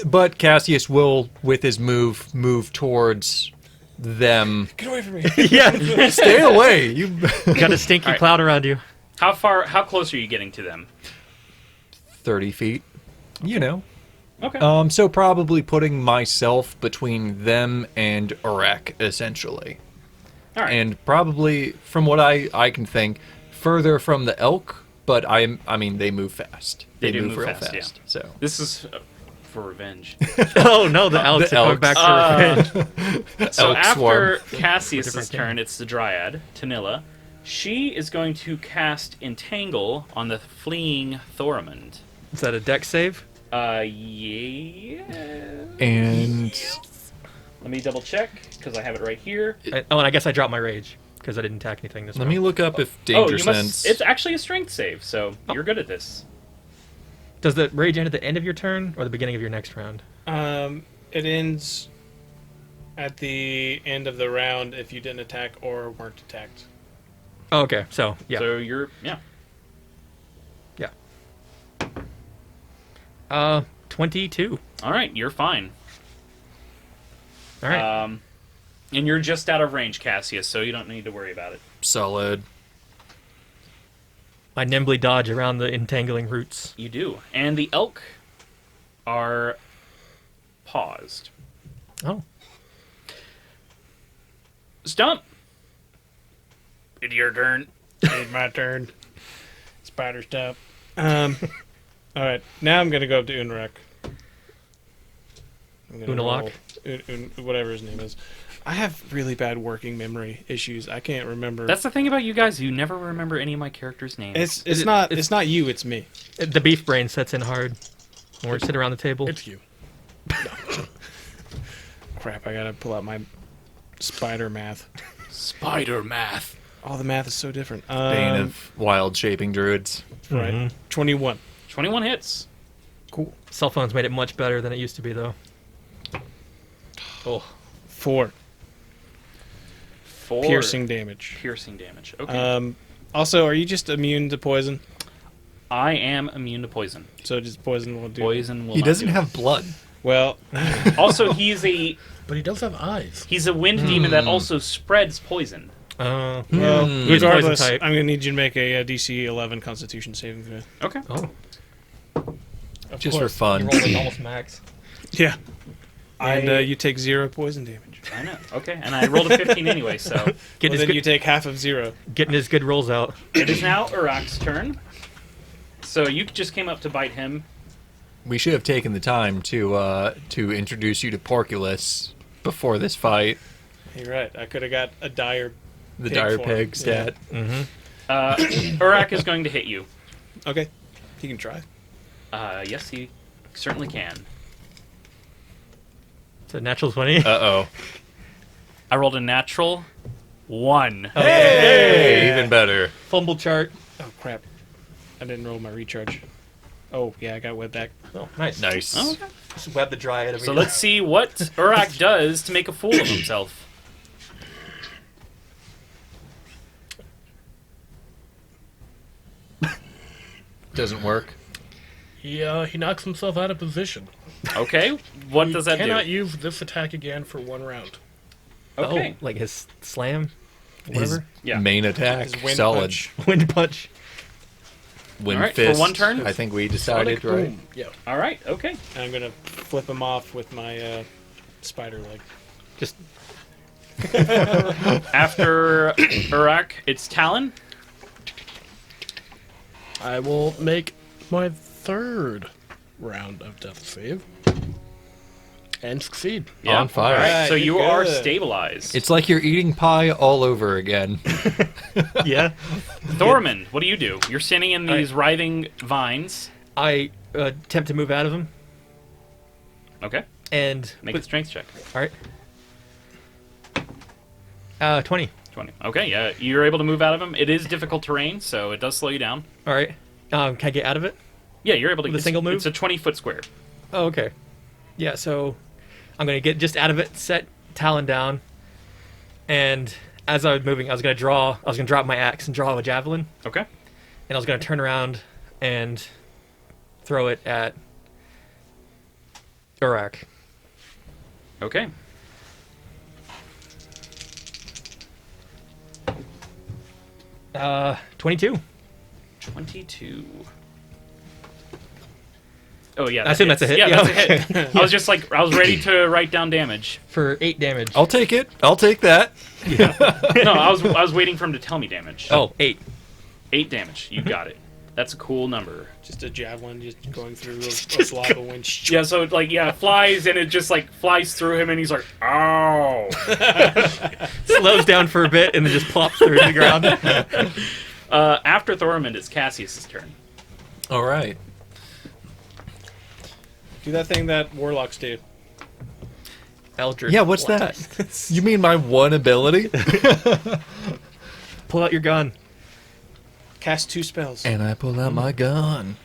But Cassius will, with his move towards them. Get away from me. Yeah. Stay away. You. Got a stinky All right. cloud around you. How close are you getting to them? 30 feet. You know. Okay. So probably putting myself between them and Uraq, essentially. All right. And probably, from what I can think, further from the elk. But I mean, they move fast. They do move move real fast, yeah. So. This is for revenge. Oh, no, the elks the are coming elks. back to revenge. So Elk after swarm. Cassius's Different game. turn, it's the Dryad, Tanilla. She is going to cast Entangle on the fleeing Thoramund. Is that a deck save? Yeah. And Let me double check because I have it right here. And I guess I dropped my rage because I didn't attack anything this let round. me look up if Oh, danger you sense. must. It's actually a strength save, so you're good at this. Does the rage end at the end of your turn or the beginning of your next round? It ends at the end of the round if you didn't attack or weren't attacked. Oh, okay, so, yeah. So you're yeah. 22. All right, you're fine. All right. And you're just out of range, Cassius, so you don't need to worry about it. Solid. I nimbly dodge around the entangling roots. You do. And the elk are paused. Oh. Stump! It's your turn. It's my turn. Spider stop. All right, now I'm gonna go up to Uraq. Unalak? Whatever his name is. I have really bad working memory issues. I can't remember. That's the thing about you guys. You never remember any of my characters' names. It's not you. It's me. The beef brain sets in hard when we're sitting around the table. It's you. Crap! I gotta pull out my spider math. Spider math. All the math is so different. Bane of wild shaping druids. Right. Mhm. 21. 21 hits. Cool. Cell phones made it much better than it used to be, though. Oh. 4 4 piercing damage. Piercing damage. Okay. Also, are you just immune to poison? I am immune to poison. So just poison will do. Poison will He not doesn't do have blood. Well, it. Also, he's a does have eyes. wind demon that also spreads poison. well, He's poison regardless, type. I'm gonna need you to make a DC 11 Constitution saving throw. Okay. Oh. Of Just for course. You fun. rolled like almost max. Yeah. And I- you take 0 poison damage. I know. Okay, and I rolled a 15 anyway, so Well, Getting, then his you good, take half of 0. getting his good rolls out. it is now Uraq's turn. So you just came up to bite him. We should have taken the time to introduce you to Porculus before this fight. You're right. I could have got a dire. The Pig dire form. pig stat. Uraq is going to hit you. Okay. He can try. Yes, he certainly can. It's a natural 20. Uh-oh. I rolled a natural 1. Hey! Even better. Fumble chart. Oh, crap. I didn't roll my recharge. Oh, yeah, I got web back. Oh, nice. Nice. Oh, okay. Just web the dryad. So let's see what Uraq does to make a fool of himself. Doesn't work. He knocks himself out of position. Okay, what He does that cannot do? use this attack again for 1 round. Okay, Oh, like his slam? His Whatever. Yeah. main attack, His wind solid. punch. Wind punch. Wind Alright, for fist. one turn? I think we decided, Sonic right? boom. Yeah. all right, okay. And I'm going to flip him off with my spider leg. Just After Uraq, it's Talon. I will make my 3rd round of death save. And succeed. Yeah. On fire. All right, Alright, so you're you are good. stabilized. It's like you're eating pie all over again. yeah. Thorman, what do you do? You're standing in these writhing vines. I attempt to move out of him Okay, and make a strength check. all right. 20. 20. Okay, yeah, you're able to move out of him. It is difficult terrain, so it does slow you down. All right. Can I get out of it? Yeah, you're able to. With a it's- single move? It's a 20-foot square. Oh, okay. Yeah, so I'm gonna get just out of it, set Talon down, and as I was moving, I was gonna drop my axe and draw a javelin, Okay. and I was gonna turn around and throw it at Uraq. Okay. 22. 22. Oh yeah, I assume that's a hit. Yeah, Yeah, that's a hit. I was just like, I was ready to write down damage. For 8 damage. I'll take it. I'll take that. No, I was waiting for him to tell me damage. Oh, 8. 8 damage. You got it. That's a cool number. Just a javelin just going through a lava wind. Yeah, so like it flies and it just like flies through him and he's like, "Ow." Slows down for a bit and then just plops through to the ground. After Thormund, it's Cassius's turn. All right. Do that thing that warlocks do. Eldritch. Yeah, what's that? You mean my one ability? Pull out your gun. Cast 2 spells. And I pull out my gun.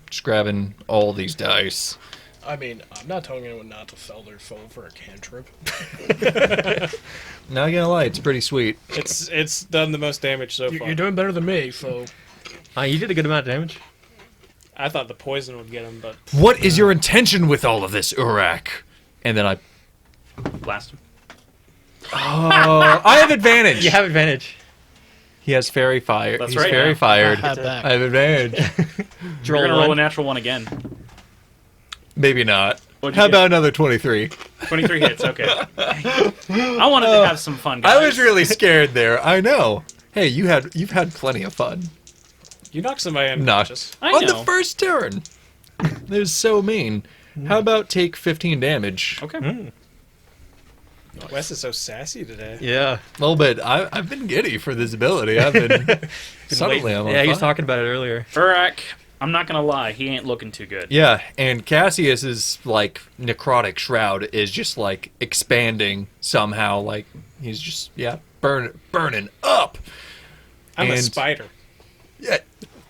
Just grabbing all these dice. I mean, I'm not telling anyone not to sell their soul for a cantrip. Not gonna lie, it's pretty sweet. It's done the most damage so far. You're doing better than me, so You did a good amount of damage. I thought the poison would get him, but What is your intention with all of this, Uraq? And then I Blast him. I have advantage. You have advantage. He has fairy fire. That's He's right. fairy fired. have that. I have advantage. You're gonna roll a natural 1 again. Maybe not. What'd you How get? about another 23? 23 hits. Okay. I wanted to have some fun, guys. I was really scared there. I know. Hey, you've had plenty of fun. you knocked somebody Not unconscious. I on know. the first turn. They're so mean. How about take 15 damage? Okay. Wes is so sassy today. Yeah. A little bit. I've been giddy for this ability. I've been suddenly I'm on Yeah, he was fire. talking about it earlier. Uraq, I'm not gonna lie, he ain't looking too good. Yeah, and Cassius's like necrotic shroud is just like expanding somehow. Like he's just burning up. I'm a And- spider. Yeah,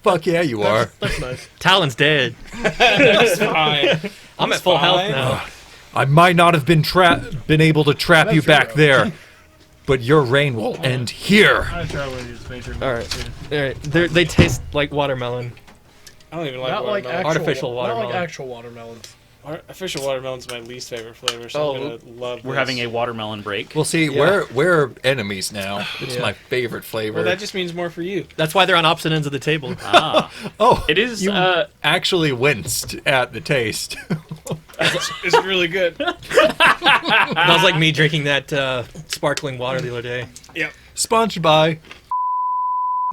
fuck yeah, you are. that's nice. Talon's dead. That's fine. I'm at full health fine. now. I might not have been able to trap you That's back zero. there, but your reign will end here. I try one of these major All right. All right. They taste like watermelon. I don't even like Not like watermelon. actual, Artificial Not watermelon. like actual watermelons. Official watermelon's my least favorite flavor, so Oh, I'm gonna love. We're this. having a watermelon break. Well, see, Yeah. we're enemies now. It's Yeah. my favorite flavor. Well, that just means more for you. That's why they're on opposite ends of the table. Ah, oh, it is. You actually winced at the taste. It's really good. Smells like me drinking that sparkling water the other day. Yep. Sponsored by.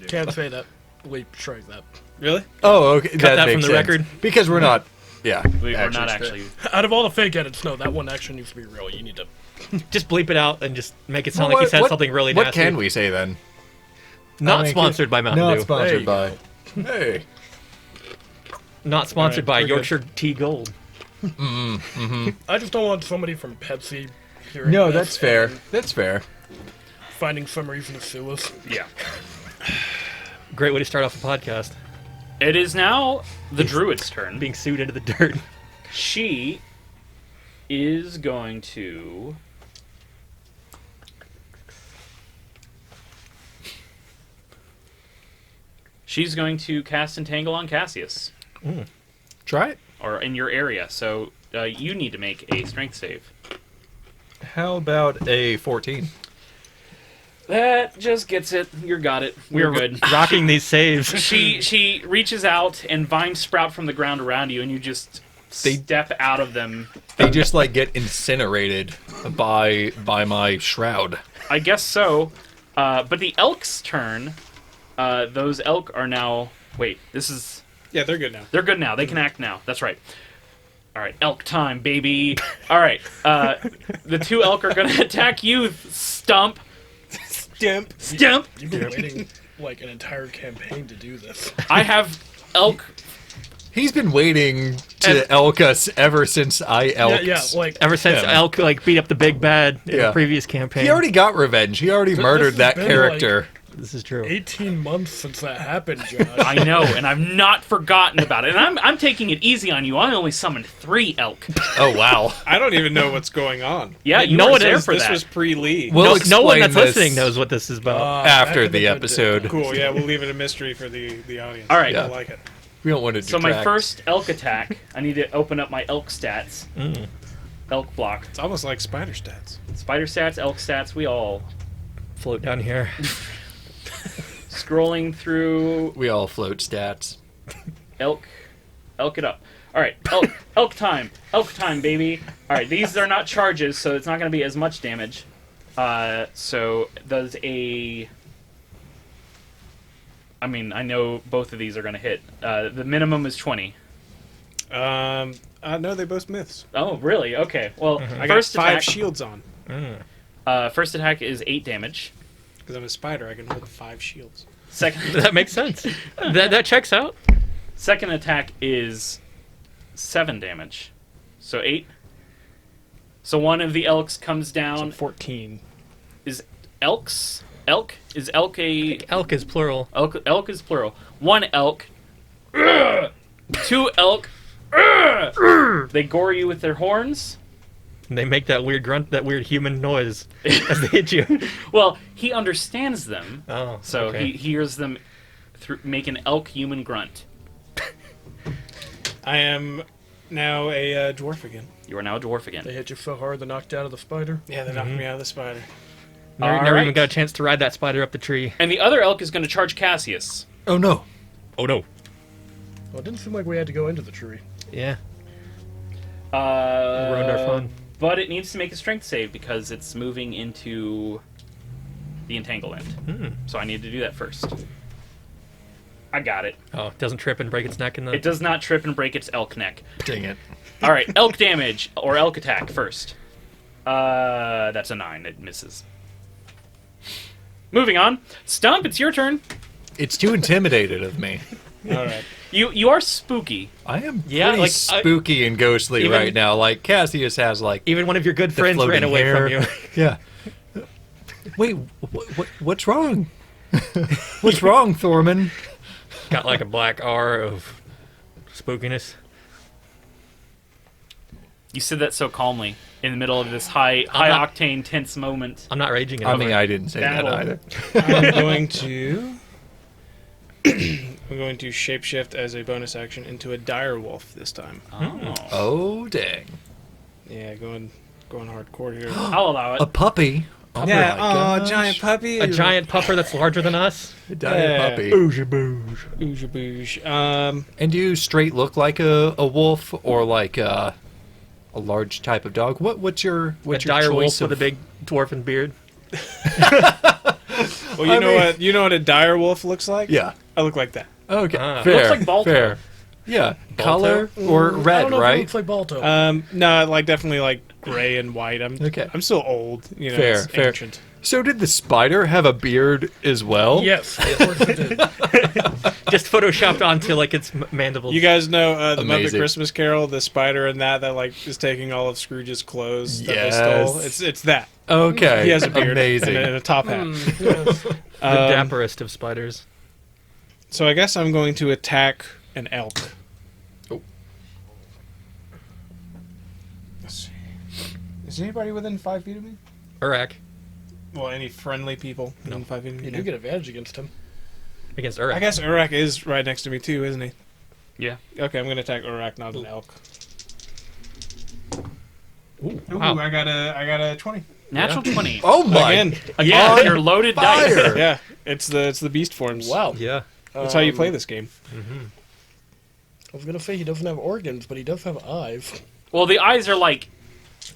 Can't say that. Leap, strike that. Really? Oh, okay. Cut that makes from the sense. record. Because we're not. Yeah. we're not actually. Out of all the fake edits, no, that one actually needs to be real. You need to. Just bleep it out and just make it sound Well, like he said what- something really What nasty. can we say then? Not I mean, sponsored by Mountain Not Dew. There sponsored you by. Hey. Not sponsored All right, by we're good. Yorkshire Tea Gold. I just don't want somebody from Pepsi hearing No, this that's fair. and That's fair. finding some reason to sue us. Yeah. Great way to start off a podcast. It is now the druid's turn. Being sued into the dirt. She is going to. She's going to cast Entangle on Cassius, Try it. or in your area. So you need to make a strength save. How about a 14? That just gets it. You got it. We're good. Rocking these saves. She reaches out and vines sprout from the ground around you, and you just step out of them. They just like get incinerated by my shroud. I guess so. But the elk's turn. Those elk are now. Wait, this is. Yeah, they're good now. They're good now. They can act now. That's right. All right, elk time, baby. All right, the two elk are going to attack you, Stump. Stimp. Stump. You've been waiting like an entire campaign to do this. I have elk. He's been waiting to elk us ever since I elked. Yeah, like Ever since Yeah. Elk beat up the big bad in Yeah. the previous campaign. He already got revenge. He already murdered has that been, character. This is true. 18 months since that happened, Josh. I know, and I've not forgotten about it. And I'm taking it easy on you. I only summoned 3 elk. Oh wow. I don't even know what's going on. Yeah, you No were one there is. for This that. was pre-Lee. We'll No one explain that's this listening knows what this is about. after back in the good episode. days. Cool. Yeah, we'll leave it a mystery for the audience. All right. I like it. We don't want to So detract. my first elk attack, I need to open up my elk stats. Elk block. It's almost like spider stats. Spider stats, elk stats, we all Float down here. scrolling through We all float stats. elk it up. All right, elk time, baby. All right, these are not charges, so it's not going to be as much damage. So does a. I mean, I know both of these are going to hit. The minimum is 20. No, they both myths. Oh, really? Okay. Well, I got first 5 attack. shields on. First attack is 8 damage. Because I'm a spider, I can hold 5 shields. Second That makes sense. That checks out. second attack is 7 damage. So 8. So one of the elks comes down. 14. Is elks? Elk? Is elk a Elk is plural. elk is plural. 1 elk. 2 elk. They gore you with their horns. They make that weird grunt, that weird human noise as they hit you. Well, he understands them, Oh, so okay. he hears them make an elk human grunt. I am now a dwarf again. You are now a dwarf They again. hit you so hard they knocked you out of the spider. Yeah, they knocked me out of the spider. Never Alright. even got a chance to ride that spider up the tree. And the other elk is going to charge Cassius. Oh no. Oh no. Well, it didn't seem like we had to go into the tree. Yeah. Uh, Ruined our fun. But it needs to make a strength save because it's moving into the entanglement. So I need to do that first. I got it. Oh, it doesn't trip and break its neck in the. It does not trip and break its elk neck. Dang it. All right, elk damage or elk attack first. That's a 9. It misses. Moving on. Stump, it's your turn. It's too intimidated of me. All right. You are spooky. I am Yeah, pretty like, spooky and ghostly even- right now. Like Cassius has like Even one of your good friends ran floating away hair. from you. Yeah. Wait, what's wrong? What's wrong, Thorman? Got like a black R of spookiness. You said that so calmly in the middle of this high not- octane tense moment. I'm not raging it I over. mean, I didn't say Battle. that either. I'm going to I'm going to shapeshift as a bonus action into a dire wolf this time. Oh. Oh, dang. Yeah, going hardcore here. I'll allow it. A puppy. Oh yeah, my gosh. giant puppy. A giant pupper that's larger than us. A giant Yeah. puppy. Bougie bouge. Bouge bouge. And do you straight look like a wolf or like a large type of dog? What's your A dire choice wolf of... with a big dwarfen beard. Well, you know what a dire wolf looks like? Yeah. I look like that. Okay. Ah. Fair. Looks like Balto. Fair. Yeah. Color or I red, don't know if it right? looks like Balto. No, like definitely like gray and white. Okay. I'm still old. You know, Fair, it's fair. ancient. So did the spider have a beard as well? Yes, of course it did. Just photoshopped onto like its mandibles. You guys know the Muppet Amazing. Christmas Carol, the spider in that like is taking all of Scrooge's clothes that they Yes. stole. It's that. Okay. He has a beard Amazing. and a top hat. Yes. the Um, dapperest of spiders. So I guess I'm going to attack an elk. Oh. Let's see. Is anybody within 5 feet of me? Uraq Well, any friendly people within 5 feet of me? You do get advantage against him. against I Uraq. guess Uraq is right next to me too, isn't he? Yeah. Okay, I'm going to attack Uraq, not an elk. Ooh, Ooh, wow. I got a 20. Natural 20. Oh my. Again. Yeah, On your loaded fire. dice. Yeah, it's the beast forms. Wow. Yeah. That's how you play this game. I was gonna say he doesn't have organs, but he does have eyes. Well, the eyes are like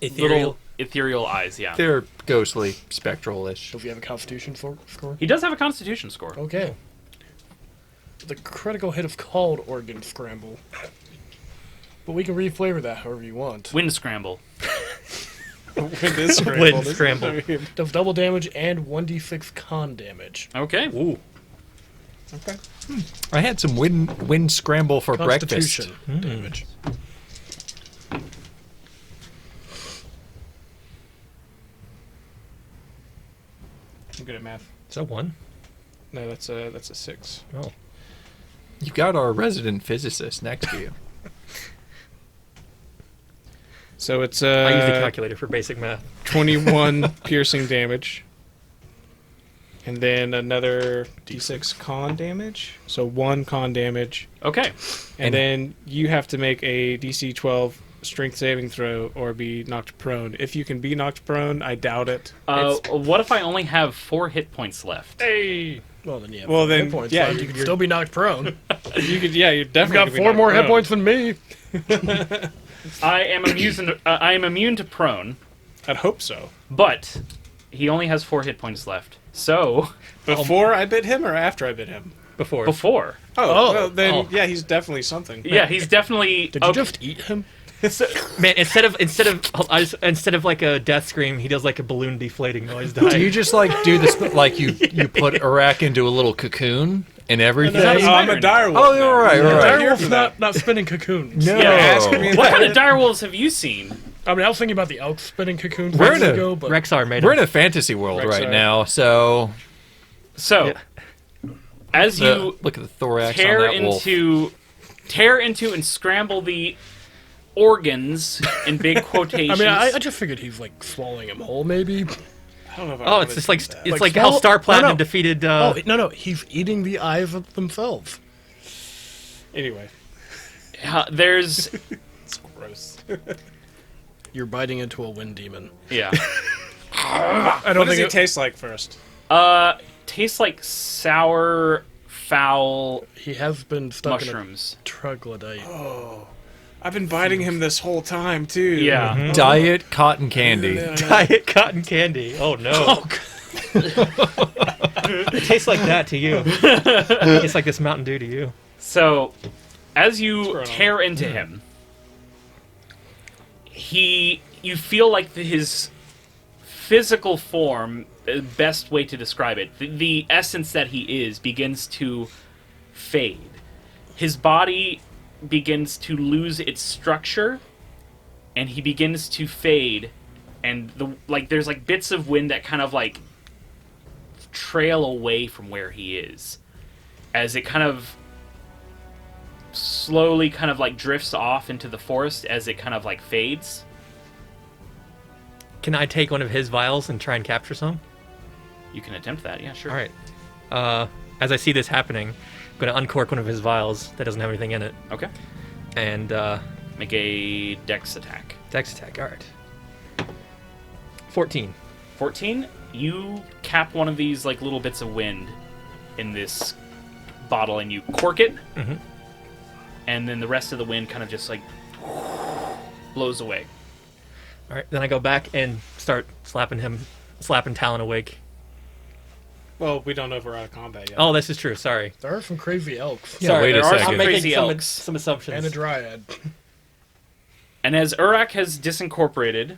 Ethereal. little ethereal eyes, yeah. They're ghostly, spectral-ish. Does he have a Constitution score? He does have a constitution score. Okay. The critical hit is called Organ Scramble. But we can reflavor that however you want. Wind scramble. Wind scramble. Does double damage and 1d6 con damage. Okay. Ooh. Okay. I had some wind scramble for breakfast. Constitution damage. I'm good at math. Is that one? No, that's a 6. Oh. You got our resident physicist next to you. So it's I use the calculator for basic math. 21 piercing damage. And then another d6 con damage. So 1 con damage. Okay. And then you have to make a DC 12 strength saving throw or be knocked prone. If you can be knocked prone, I doubt it. What if I only have 4 hit points left? Hey. Well, then yeah. Well, then, hit points yeah, left. You can still be knocked prone. You could, yeah, you're You've definitely got gonna be 4 knocked more hit prone. points than me. I am immune to prone, I'd hope so. but he only has 4 hit points left. So Before I bit him or after I bit him? Before. before, Oh, well, then Oh. yeah, he's definitely something. yeah, he's definitely. Did you okay. just eat him? Man, instead of like a death scream, he does like a balloon deflating noise. Do you Dying. just like do this like you put Uraq into a little cocoon and everything? not a Oh, I'm a spider dire wolf. Oh, you're now. right, Yeah, you're right. I'm here Direwolf's for that. not spinning cocoons. No. Yeah, ask me What kind of dire wolves have you seen? I mean, I was thinking about the elk spinning cocoons We're months in a- ago, but Rexar made We're in him. a fantasy world Rexar. right now, so So, as you look at the thorax tear on that wolf. into and scramble the organs in big I quotations. mean, I just figured he's like swallowing him whole, maybe. I don't know if I Oh, wanna it's just do like that. it's Like like how swallow- Star Platinum no. defeated. Oh no, he's eating the eyes of themselves. Anyway, there's it's gross. You're biting into a wind demon. yeah. I What don't does think it taste like first? Tastes like sour, foul he has been stuck mushrooms. in a troglodyte. I've been biting him this whole time too. Yeah. Diet cotton candy. Diet cotton candy. Oh no. It tastes like that to you. It tastes like this Mountain Dew to you. So, as you going on? tear into him, you feel like his physical form, the best way to describe it, the essence that he is, begins to fade. His body begins to lose its structure, and he begins to fade, and there's like bits of wind that kind of like trail away from where he is, as it kind of slowly kind of like drifts off into the forest as it kind of like fades. Can I take one of his vials and try and capture some? You can attempt that, yeah, sure. All right. As I see this happening, going to uncork one of his vials that doesn't have anything in it. Okay. And Make a dex attack. dex attack. All right. 14. 14. You cap one of these like little bits of wind in this bottle and you cork it. Mhm. And then the rest of the wind kind of just like blows away. All right. Then I go back and start slapping Talon awake. Well, we don't know if we're out of combat yet. Oh, this is true. Sorry. There are some crazy elks. Yeah, Sorry, wait a there are second. some I'm making crazy elks. some assumptions. And a dryad. And as Uraq has disincorporated,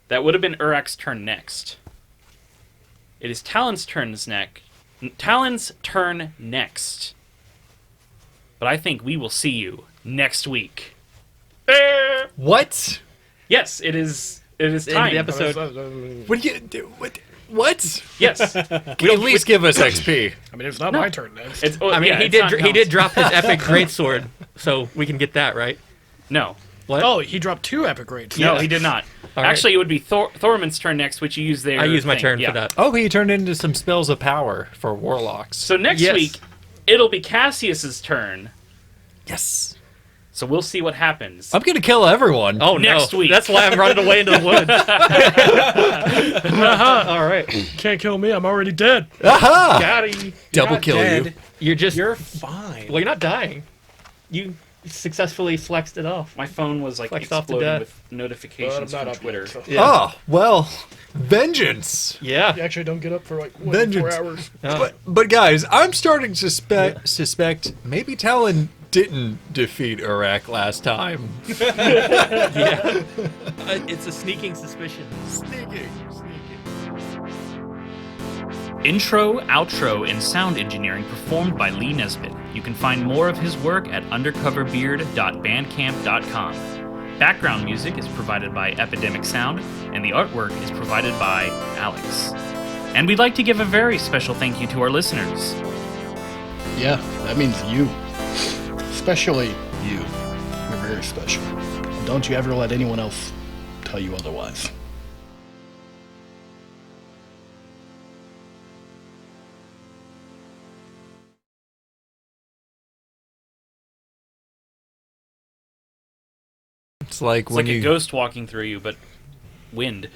that would have been Uraq's turn next. It is Talon's turn next. But I think we will see you next week. What? Yes, it is. It is End of time. the episode. What do you do? What? Yes. Can you at least give us XP? I mean, it's not my turn next. It's, I mean, yeah, he it's did. not He did Talon's. drop his epic greatsword, so we can get that right. No. What? Oh, he dropped 2 epic rates. No, he did not. All right. Actually, it would be Thormund's turn next, which you use there. I use my turn for that. Oh, he turned into some spells of power for warlocks. So next Yes. week, it'll be Cassius's turn. Yes. So we'll see what happens. I'm gonna kill everyone. Oh Next no! week. That's why I'm running away into the woods. All right, Can't kill me. I'm already dead. Aha! got him. Double not kill dead. you. You're just. You're fine. Well, you're not dying. You successfully flexed it off. My phone was like Flexed off to exploding death. with But I'm notifications not from up Twitter. yet, so. Yeah. Oh, well, vengeance. Yeah. You actually don't get up for like 4 Vengeance. hours. Oh. But guys, I'm starting to suspect maybe Talon didn't defeat Uraq last time. Yeah. It's a sneaking suspicion. Sneaking. Intro, outro, and sound engineering performed by Lee Nesbitt. You can find more of his work at undercoverbeard.bandcamp.com. Background music is provided by Epidemic Sound, and the artwork is provided by Alex. And we'd like to give a very special thank you to our listeners. Yeah, that means you. Especially you. You're very special. And don't you ever let anyone else tell you otherwise. It's like It's when like you a ghost walking through you, but wind.